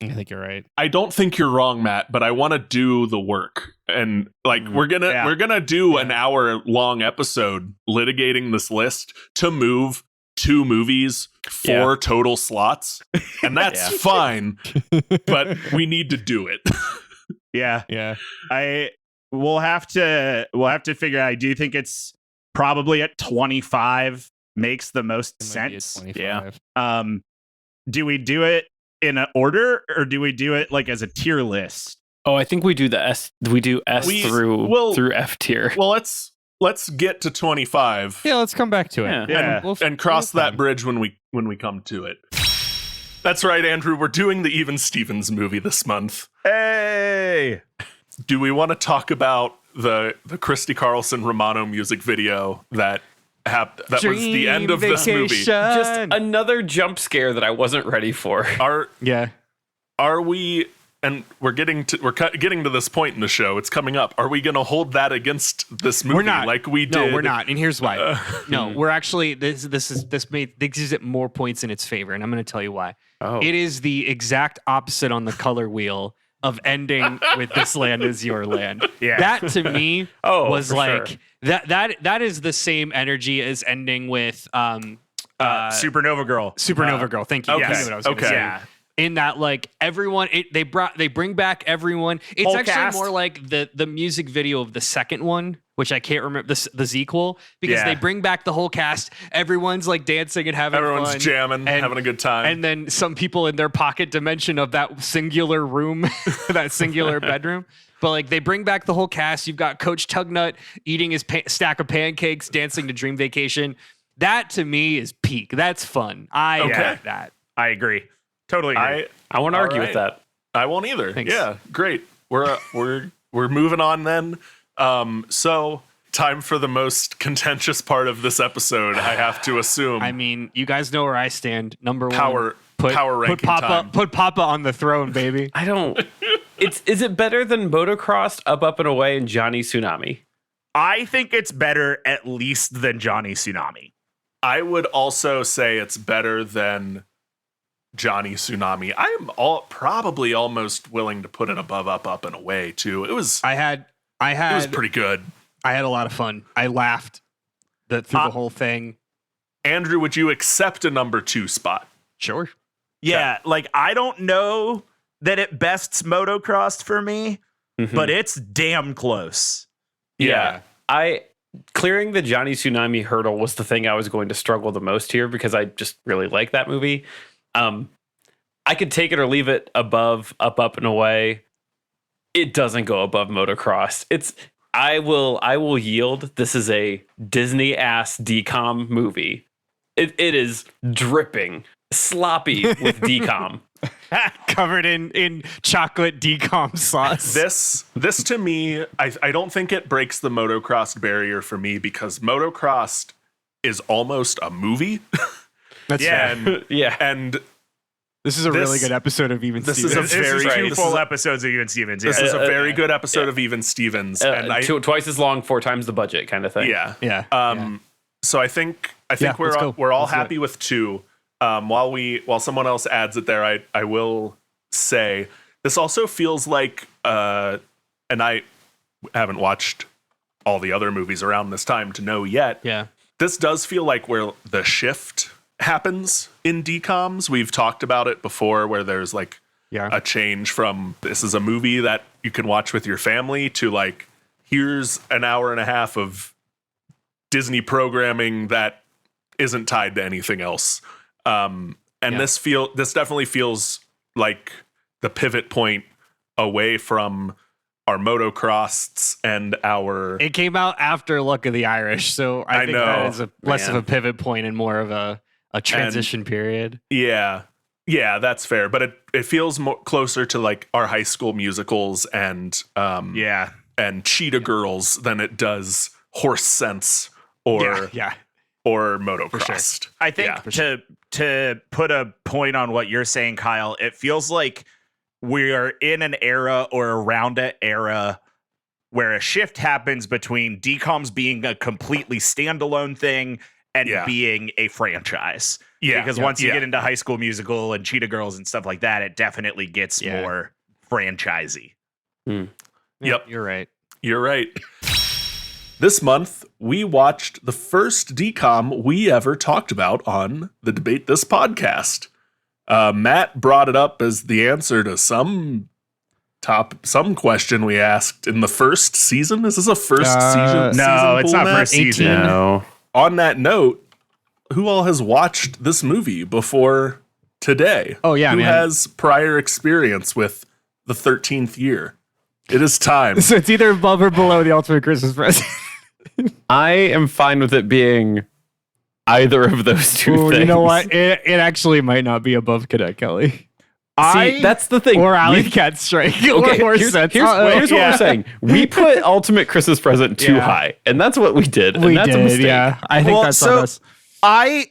I think you're right. I don't think you're wrong, Matt, but I want to do the work. And like we're gonna do an hour-long episode litigating this list to move 2 movies, 4 total slots. And that's fine. But we need to do it. We'll have to figure out. I do think it's probably at 25 makes the most sense. Do we do it in an order, or do we do it like as a tier list? Oh, I think we do the S. We do S through F tier. Well, let's get to 25. Yeah, let's come back to it. And cross that bridge when we come to it. That's right, Andrew. We're doing the Even Stevens movie this month. Hey, do we want to talk about the Christy Carlson Romano music video that was the end of this movie? Just another jump scare that I wasn't ready for. Are we, and we're getting to this point in the show. It's coming up. Are we going to hold that against this movie? We're not. Like we did. No, we're not. And here's why. No, we're actually this gives it more points in its favor, and I'm going to tell you why. Oh. It is the exact opposite on the color wheel of ending with "This land is your land." Yeah. That to me was for like sure. that is the same energy as ending with Supernova Girl. Supernova Girl. Thank you. Okay. You knew what I was gonna Okay. say. Yeah. In that, like, everyone, they bring back everyone. It's Whole actually cast. more like the music video of the second one, which I can't remember, the Zequel, because Yeah. they bring back the whole cast. Everyone's like dancing and having Everyone's fun. jamming, and- having a good time. And then some people in their pocket dimension of that singular room, that singular bedroom. But like they bring back the whole cast. You've got Coach Tugnut eating his stack of pancakes, dancing to Dream Vacation. That to me is peak. That's fun. I like that. I agree. Totally agree. I won't argue with that. I won't either. Thanks. Yeah, great. We're moving on then. So time for the most contentious part of this episode. I have to assume. I mean, you guys know where I stand. Number Power- one, power ranking time. Put Papa on the throne, baby. I don't. Is it better than Motocrossed, Up and Away, and Johnny Tsunami? I think it's better at least than Johnny Tsunami. I would also say it's better than Johnny Tsunami. I am probably almost willing to put it above Up and Away too. It was I it was pretty good. I had a lot of fun. I laughed through the whole thing. Andrew, would you accept a number 2 spot? Sure. Yeah, like I don't know that it bests Motocrossed for me, but it's damn close. Yeah. Clearing the Johnny Tsunami hurdle was the thing I was going to struggle the most here because I just really like that movie. I could take it or leave it above Up and Away. It doesn't go above Motocrossed. I will yield. This is a Disney ass DCOM movie. It is dripping, sloppy with DCOM. Covered in chocolate decom sauce. This to me, I don't think it breaks the Motocrossed barrier for me because Motocrossed is almost a movie. That's Yeah. fair. Yeah. And This is a really good episode of Even this Stevens. is a very two this full is a- episodes of Even Stevens. This Yeah. is a very good episode of Even Stevens, and Twice as long, 4 times the budget kind of thing. yeah. yeah. So I think Yeah, we're let's go. we're all Let's do happy with 2. While someone else adds it there, I will say this also feels like and I haven't watched all the other movies around this time to know yet. Yeah. This does feel like where the shift happens in DCOMs. We've talked about it before where there's like Yeah. a change from this is a movie that you can watch with your family to like here's an hour and a half of Disney programming that isn't tied to anything else. This definitely feels like the pivot point away from our Motocrossed and our It came out after Luck of the Irish, so I think know, that is less of man. a pivot point and more of a transition period. yeah, that's fair. But it feels more closer to like our high school musicals and and Cheetah Girls than it does Horse Sense or Yeah. or Motocrossed. I think to put a point on what you're saying, Kyle, it feels like we are in an era or around an era where a shift happens between DCOMs being a completely standalone thing and being a franchise. Yeah. Because once you get into High School Musical and Cheetah Girls and stuff like that, it definitely gets more franchisey. Yep. You're right. You're right. This month, we watched the first DCOM we ever talked about on the Debate This podcast. Matt brought it up as the answer to some question we asked in the first season. Is this a first season? No, it's pool, not Matt? first season. No. On that note, who all has watched this movie before today? Oh, yeah, who man. has prior experience with the 13th year? It is time. So it's either above or below the Ultimate Christmas Present. I am fine with it being either of those two things. You know what? It actually might not be above Cadet Kelly. See, that's the thing. Or Alley We've- Cat Strike. Okay, or here's Sense. what we're saying. We put Ultimate Christmas Present too Yeah. high, and that's what we did. And We that's a did, mistake. yeah. I think that's on us. I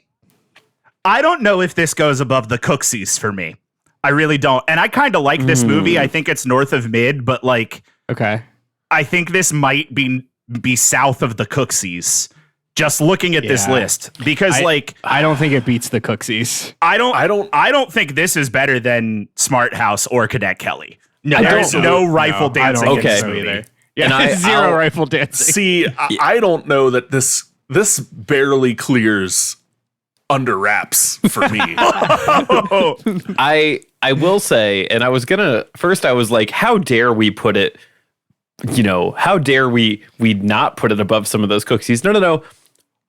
don't know if this goes above the Cooksies for me. I really don't. And I kind of like this movie. I think it's north of mid, but like, Okay. I think this might be south of the Cooksies. Just looking at this list, because I don't think it beats the Cooksies. I don't think this is better than Smart House or Cadet Kelly. No, there's no rifle dancing in this movie. Either. Yeah, and zero rifle dancing. See, I don't know that this barely clears under wraps for me. I will say, and I was like, how dare we put it, how dare we not put it above some of those Cooksies? No.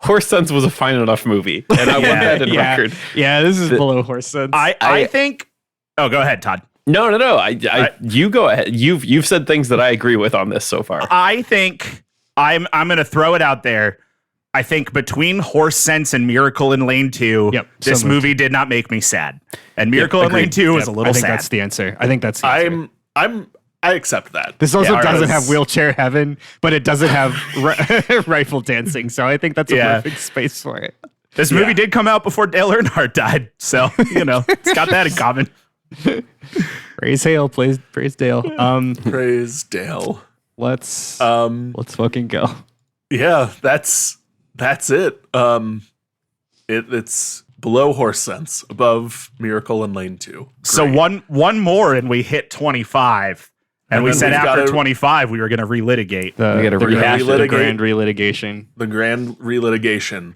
Horse Sense was a fine enough movie, and I want that in record. Yeah, this is below Horse Sense. I think. Oh, go ahead, Todd. No. You go ahead. You've said things that I agree with on this so far. I think I'm going to throw it out there. I think between Horse Sense and Miracle in Lane 2, this movie did not make me sad. And Miracle in Lane 2 is a little sad. I think that's the answer. I think that's the answer. I accept that. This also doesn't have Wheelchair Heaven, but it doesn't have rifle dancing. So I think that's a perfect space for it. This movie did come out before Dale Earnhardt died. So, it's got that in common. Praise Hale, praise Dale. Praise Dale. Let's fucking go. Yeah, that's it. It's below Horse Sense, above Miracle in Lane 2. Great. So one more and we hit 25. And we said after 25 we were going to relitigate. We got to rehash the grand relitigation. The grand relitigation.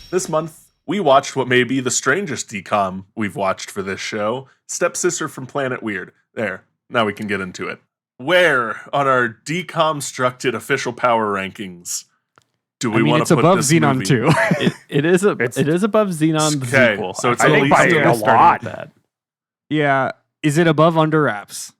This month we watched what may be the strangest decom we've watched for this show, Stepsister from Planet Weird. There, now we can get into it. Where on our DCOMstructed official power rankings do we want to put this Zenon movie? 2. It is above Zenon The Zequel. So it's I think by a lot. Yeah, is it above Under Wraps?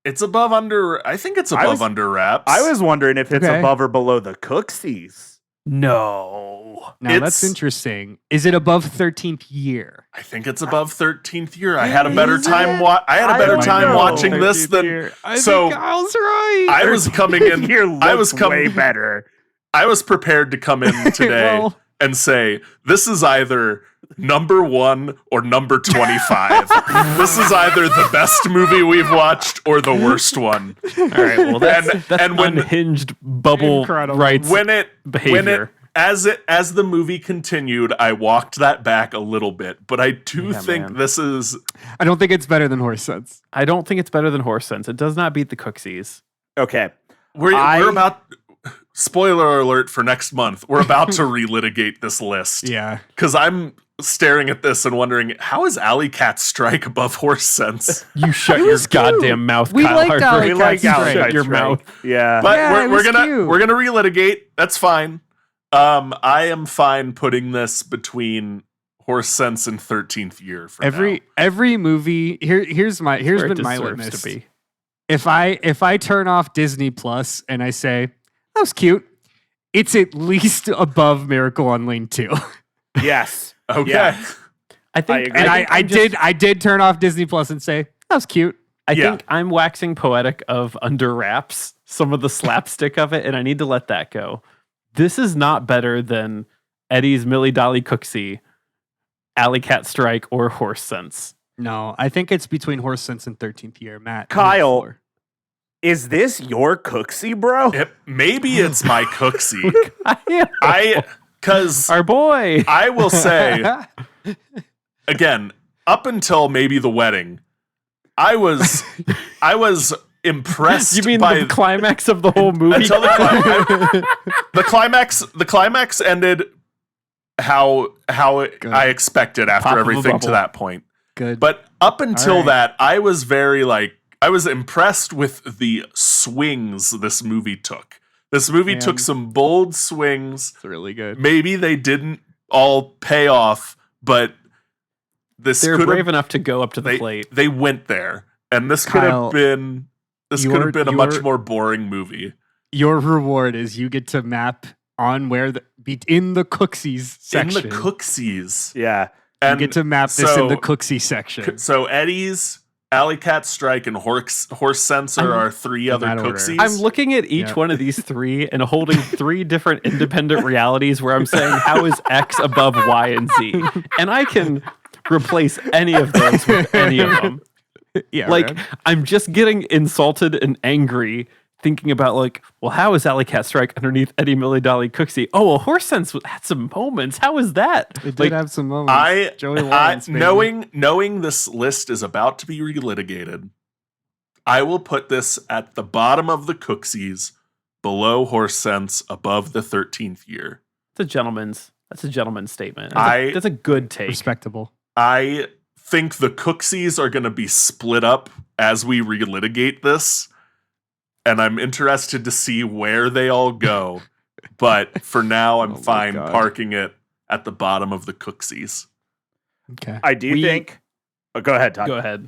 It's above under. I think it's above Under Wraps. I was wondering if it's above or below the Cooksies. No. Now that's interesting. Is it above 13th Year? I think it's above 13th Year. I had a better time. Watching this than. I think Kyle's right. I was coming in. Way better. I was prepared to come in today and say this is either number 1 or number 25. This is either the best movie we've watched or the worst one. All right, well that's unhinged bubble rights behavior. As the movie continued, I walked that back a little bit, but I do think this is. I don't think it's better than Horse Sense. I don't think it's better than Horse Sense. It does not beat the Cooksies. Okay, we're about. Spoiler alert for next month. We're about to relitigate this list. Yeah, because I'm staring at this and wondering, how is Alley Cat Strike above Horse Sense? You shut your goddamn mouth, Kyle Harper. We like Alley Cat your mouth. Yeah. But we're gonna relitigate. That's fine. I am fine putting this between Horse Sense and 13th Year for every movie. Here's been my litmus. To be. If I turn off Disney Plus and I say that was cute, it's at least above Miracle on Lane 2. Yes. Okay. Yeah. I think, and I did turn off Disney Plus and say that was cute. I think I'm waxing poetic of Under Wraps, some of the slapstick of it, and I need to let that go. This is not better than Eddie's Millie Dolly Cooksy, Alley Cat Strike, or Horse Sense. No, I think it's between Horse Sense and 13th Year. Matt. Kyle, is this your Cooksy, bro? Maybe it's my Cooksy. Because our boy. I will say, again, up until maybe the wedding, I was impressed. You mean by the climax of the whole movie? Until the climax ended how I expected after everything to that point. Good. But up until that, I was I was impressed with the swings this movie took. This movie took some bold swings. It's really good. Maybe they didn't all pay off, but they're brave enough to go up to the plate. They went there, and this could have been a much more boring movie. Your reward is you get to map on where in the Cooksies section. In the Cooksies, yeah, and you get to map this in the Cooksy section. So Eddie's, Alley Cat Strike, and Horse Sense are our 3 other Cooksies. I'm looking at each one of these 3 and holding 3 different independent realities where I'm saying, how is X above Y and Z? And I can replace any of those with any of them. Yeah, Like, man. I'm just getting insulted and angry thinking about, like, well, how is Alley Cat Strike underneath Eddie, Millie, Dolly, Cooksy? Oh, well, Horse Sense had some moments. How is that? It did Like, have some moments. Joey Lawrence, baby. knowing this list is about to be relitigated, I will put this at the bottom of the Cooksies, below Horse Sense, above the 13th Year. that's a gentleman's statement. That's a good take. Respectable. I think the Cooksies are going to be split up as we relitigate this, and I'm interested to see where they all go. But for now, I'm fine parking it at the bottom of the Cooksies. Okay. I do think. Oh, go ahead, Todd. Go ahead.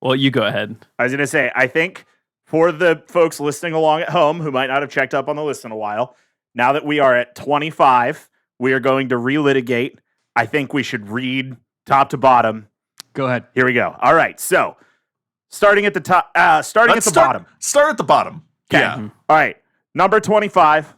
Well, you go ahead. I was going to say, I think for the folks listening along at home who might not have checked up on the list in a while, now that we are at 25, we are going to relitigate. I think we should read top to bottom. Go ahead. Here we go. All right. So, starting at the top, at the bottom. Start at the bottom. Okay. Yeah. All right. Number 25,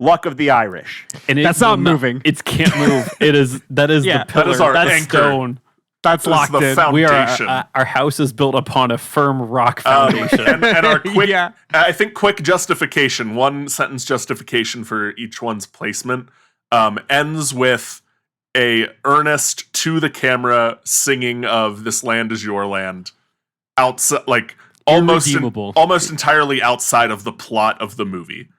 Luck of the Irish. And That's not moving. It can't move. That is the pillar. That is our That's anchor. stone. That's locked the in. foundation. We are our house is built upon a firm rock foundation. And our quick, Yeah. I think quick justification, one sentence justification for each one's placement, ends with a earnest to the camera singing of "This Land Is Your Land," outside, like almost entirely outside of the plot of the movie.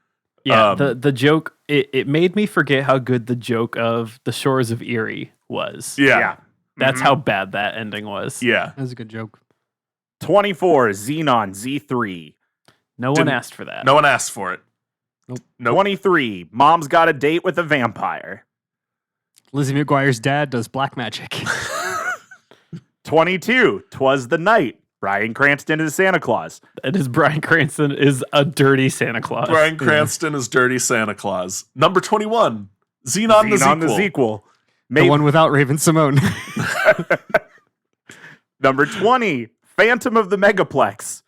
Yeah, the joke it made me forget how good the joke of The Shores of Erie was. Yeah. That's how bad that ending was. Yeah. That was a good joke. 24, Zenon Z3. No one asked for that. No one asked for it. Nope. 23, Mom's Got a Date with a Vampire. Lizzie McGuire's dad does black magic. 22, 'Twas the Night. Bryan Cranston is Santa Claus. It is Bryan Cranston is a dirty Santa Claus. Bryan Cranston is Dirty Santa Claus. Number 21, Zenon the Zequel. The one without Raven Simone. Number 20, Phantom of the Megaplex.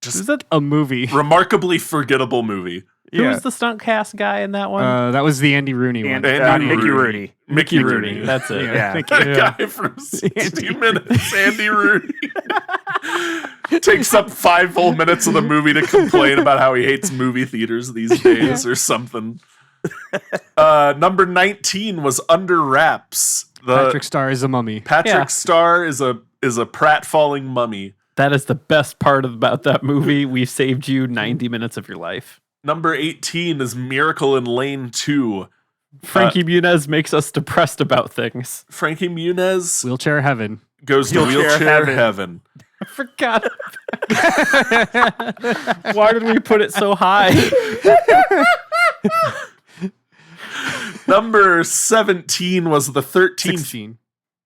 Is that a movie? Remarkably forgettable movie. Who was the stunt cast guy in that one? That was the Andy Rooney one. Mickey Rooney. Mickey Rooney. That's it. Yeah. That guy from 60 Minutes, Andy Rooney. Takes up 5 full minutes of the movie to complain about how he hates movie theaters these days or something. Number 19 was Under Wraps. Patrick Starr is a mummy. Patrick Starr is a pratfalling mummy. That is the best part about that movie. We saved you 90 minutes of your life. Number 18 is Miracle in Lane 2. Frankie Muniz makes us depressed about things. Frankie Muniz Wheelchair Heaven. goes to Wheelchair Heaven. I forgot. Why did we put it so high? Number 17 was the 13th. 16.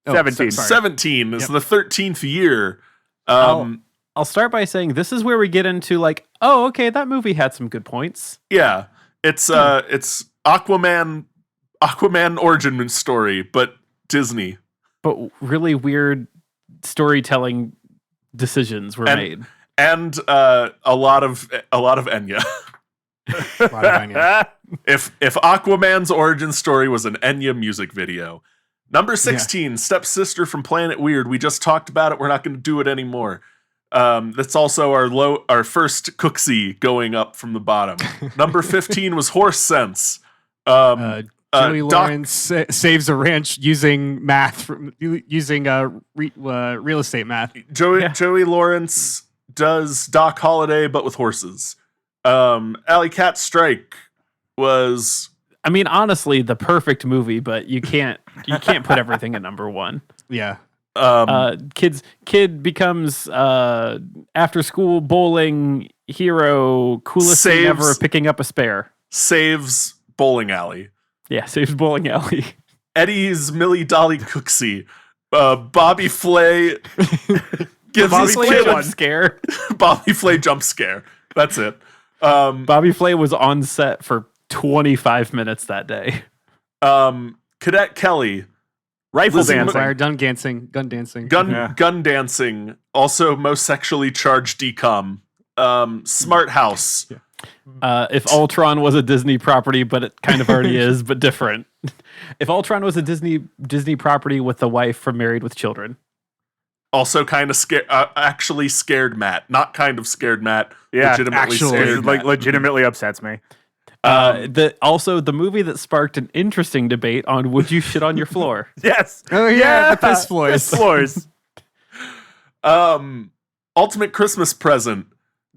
17. 17 is the 13th year. I'll start by saying this is where we get into like, oh, okay, that movie had some good points. Yeah, it's Aquaman origin story, but Disney. But really weird storytelling decisions were made. And a lot of Enya. If Aquaman's origin story was an Enya music video. Number 16, Stepsister from Planet Weird. We just talked about it. We're not going to do it anymore. That's also our first Cooksy going up from the bottom. Number 15 was Horse Sense. Joey Lawrence saves a ranch using math, using real estate math. Joey Lawrence does Doc Holliday, but with horses. Alley Cat Strike was... I mean, honestly, the perfect movie, but you can't put everything at number 1. Yeah. Kid becomes after school bowling hero, coolest thing ever, picking up a spare. Saves Bowling Alley. Yeah, saves Bowling Alley. Eddie's Millie Dolly Cooksy. Bobby Flay gives his kid jump scare. Bobby Flay jump scare. That's it. Bobby Flay was on set for 25 minutes that day. Cadet Kelly. Rifle dancing. Gun dancing. Gun dancing. Also most sexually charged DCOM. Smart House. If Ultron was a Disney property, but it kind of already is, but different. If Ultron was a Disney property with the wife from Married with Children. Also kind of scared, actually scared Matt. Not kind of scared Matt. Yeah, legitimately scared like Matt. legitimately upsets me. Also the movie that sparked an interesting debate on would you shit on your floor? Yes. Oh yeah, the piss floors. Piss floors. Ultimate Christmas Present.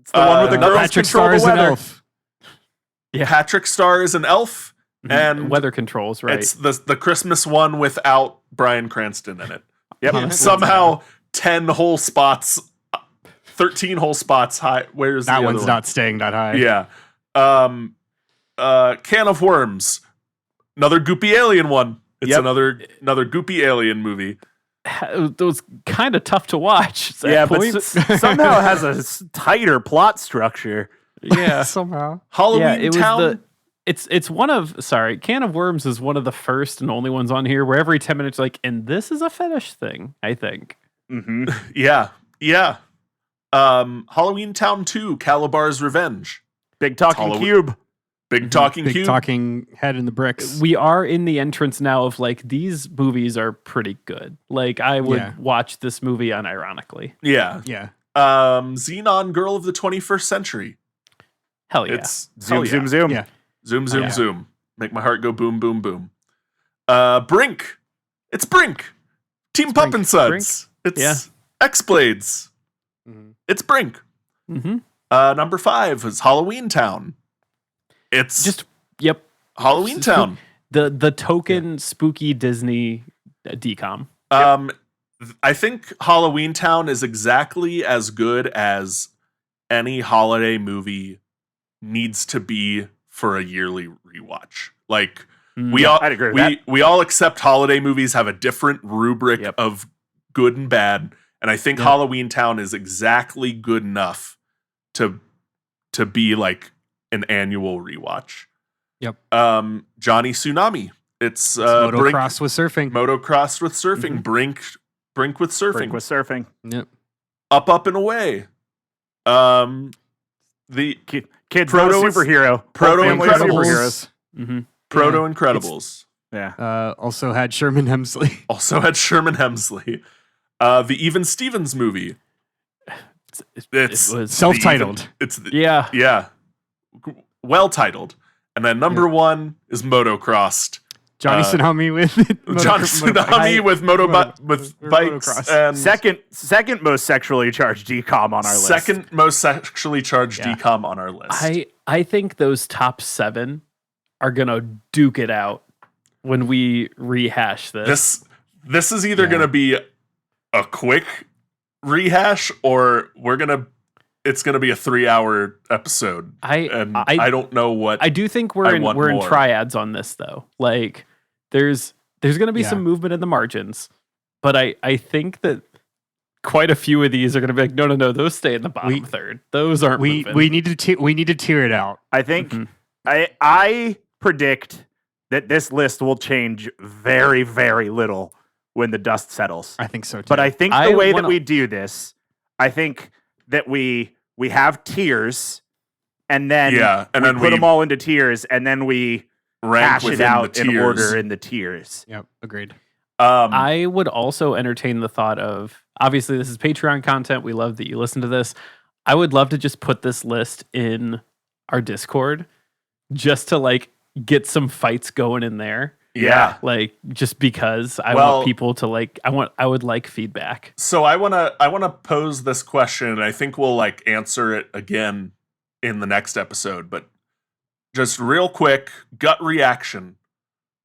It's the one with the girls Patrick control Star is the an weather. elf. Yeah. Patrick Star is an elf, and Weather controls, right? it's the Christmas one without Bryan Cranston in it. Yep. Somehow 10 whole spots, 13 whole spots high. Where's That the one's other not staying that high. one? Yeah. Can of Worms. Another goopy alien one. It's Yep. another goopy alien movie. It was kind of tough to watch. Yeah, at but points. somehow has a tighter plot structure. yeah. Somehow. Halloweentown. It's one of Can of Worms is one of the first and only ones on here where every 10 minutes like, and this is a fetish thing, I think. Mm-hmm. Yeah. Halloweentown 2, Calabar's Revenge. Big talking Halloween- cube. Big talking Big cube. talking head in the bricks. We are in the entrance now of like these movies are pretty good. Like I would Yeah. watch this movie unironically. Yeah. Yeah. Xenon Girl of the 21st Century. Hell yeah. It's Zoom, hell yeah. zoom, zoom. Yeah. Zoom, zoom, Yeah. zoom. Make my heart go boom, boom, boom. Brink. It's Brink. Team Pup and Suds. It's Yeah. X-Blades. Mhm. It's Brink. Mm-hmm. Number 5 is Halloweentown. It's Just yep. Halloweentown. The token spooky Disney decom. I think Halloweentown is exactly as good as any holiday movie needs to be for a yearly rewatch. Like we all I'd agree with that. we all accept holiday movies have a different rubric Yep. of good and bad, and I think Halloweentown is exactly good enough to be like an annual rewatch. Yep. Johnny Tsunami. It's Motocrossed with surfing. Motocrossed with surfing. Brink with surfing. Brink with surfing. Yep. Up and away. The Kids Proto not a is- superhero. Proto Whole family Incredibles. superheroes. Mm-hmm. Proto Incredibles. Yeah. Also had Sherman Hemsley. Also had Sherman Hemsley. The Even Stevens movie. It's It was Self-titled. It's the, yeah. well titled. And then number 1 is Motocrossed. Johnny Tsunami with Johnny Tsunami with bikes motocross. and Second most sexually charged decom on our list. second most sexually charged Yeah. decom on our list. I think those top 7 are gonna duke it out when we rehash this. This is either going to be a quick rehash or it's going to be a 3-hour episode. I don't know what I do think we're in more. triads on this though. Like there's going to be some movement in the margins, but I think that quite a few of these are going to be like no, those stay in the bottom third. Those aren't moving. we need to tear it out. I think Mhm. I predict that this list will change very, very little when the dust settles. I think so too. But I think the I way wanna- that we do this, I think that we have tiers, and then and we then put we them all into tiers, and then we rank hash it within out the in tiers. order in the tiers. Yep, agreed. I would also entertain the thought of, obviously this is Patreon content. We love that you listen to this. I would love to just put this list in our Discord just to like get some fights going in there. Yeah. Like just because I Well- want people to like, I would like feedback. So I want to pose this question, and I think we'll like answer it again in the next episode, but just real quick, gut reaction.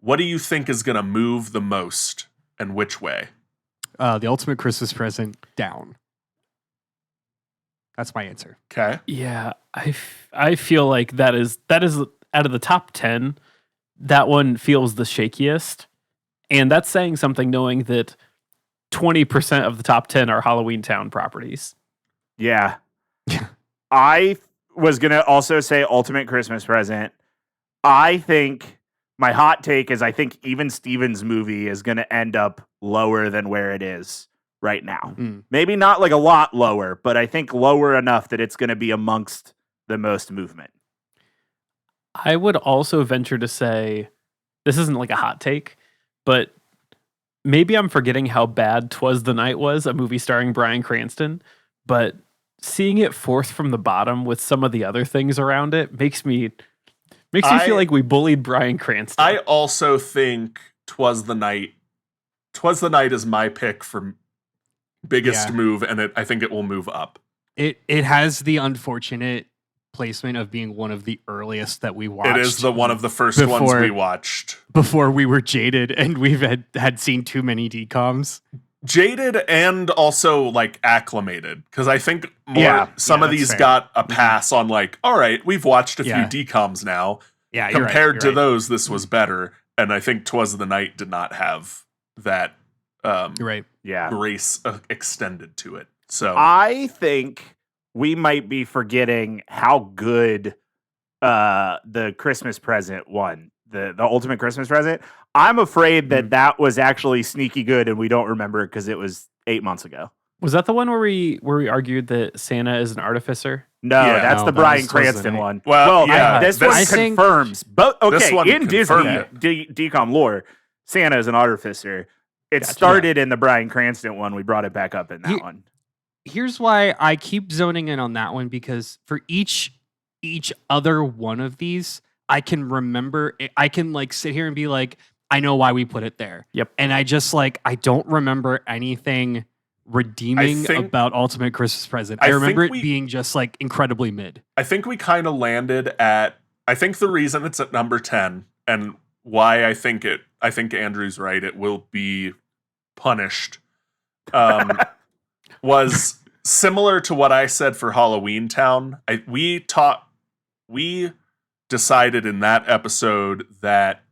What do you think is going to move the most and which way? The ultimate Christmas present down. That's my answer. Okay. Yeah. I feel like that is out of the top 10, that one feels the shakiest. And that's saying something knowing that 20% of the top 10 are Halloweentown properties. Yeah. I was going to also say ultimate Christmas present. I think my hot take is I think even Steven's movie is going to end up lower than where it is right now. Mm. Maybe not like a lot lower, but I think lower enough that it's going to be amongst the most movement. I would also venture to say, this isn't like a hot take, but maybe I'm forgetting how bad 'Twas the Night was, a movie starring Bryan Cranston, but seeing it fourth from the bottom with some of the other things around it makes me feel like we bullied Bryan Cranston. I also think 'Twas the Night. 'Twas the Night is my pick for biggest move, and I think it will move up. It has the unfortunate placement of being one of the earliest that we watched. It is one of the first ones we watched before we were jaded and we've had seen too many DCOMs. Jaded and also like acclimated, because I think some of these got a pass on like, all right, we've watched a few DCOMs now. Yeah, compared to those, this was better, and I think 'Twas the Night did not have that grace extended to it. So I think we might be forgetting how good the Christmas present one, the ultimate Christmas present. I'm afraid that was actually sneaky good, and we don't remember it because it was 8 months ago. Was that the one where we argued that Santa is an artificer? No, that's the Bryan Cranston one. Well, this one confirms. But okay, in Disney DCOM lore, Santa is an artificer. It started in the Bryan Cranston one. We brought it back up in that one. Here's why I keep zoning in on that one, because for each other one of these, I can remember. I can like sit here and be like, I know why we put it there. Yep. And I just like, I don't remember anything redeeming about Ultimate Christmas Present. I remember it being just like incredibly mid. I think we kind of landed at, I think the reason it's at number 10 and why I think Andrew's right, it will be punished, was similar to what I said for Halloweentown. We decided in that episode that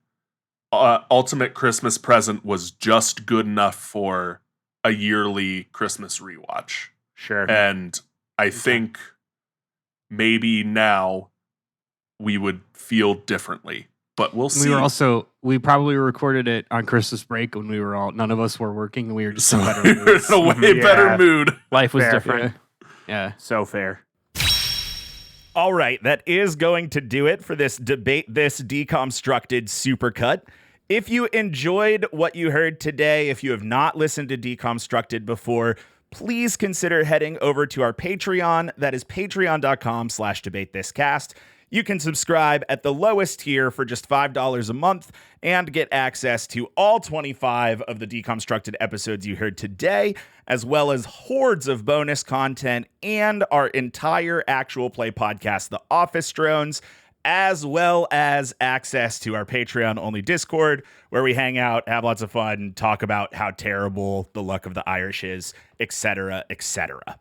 Ultimate Christmas Present was just good enough for a yearly Christmas rewatch. Sure. And I think maybe now we would feel differently, but we'll see. We probably recorded it on Christmas break when none of us were working, and we were just in better moods. In a way better mood. Life was different. Yeah. So fair. All right, that is going to do it for this Debate This DCOMstructed Supercut. If you enjoyed what you heard today, if you have not listened to DCOMstructed before, please consider heading over to our Patreon. That is patreon.com/debatethiscast. You can subscribe at the lowest tier for just $5 a month and get access to all 25 of the DCOMstructed episodes you heard today, as well as hordes of bonus content and our entire actual play podcast, The Office Drones, as well as access to our Patreon-only Discord, where we hang out, have lots of fun, talk about how terrible the luck of the Irish is, etc., etc.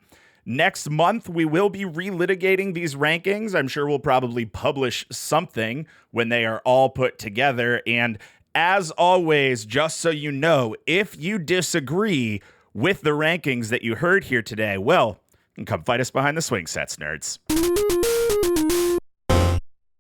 Next month, we will be relitigating these rankings. I'm sure we'll probably publish something when they are all put together. And as always, just so you know, if you disagree with the rankings that you heard here today, well, come fight us behind the swing sets, nerds.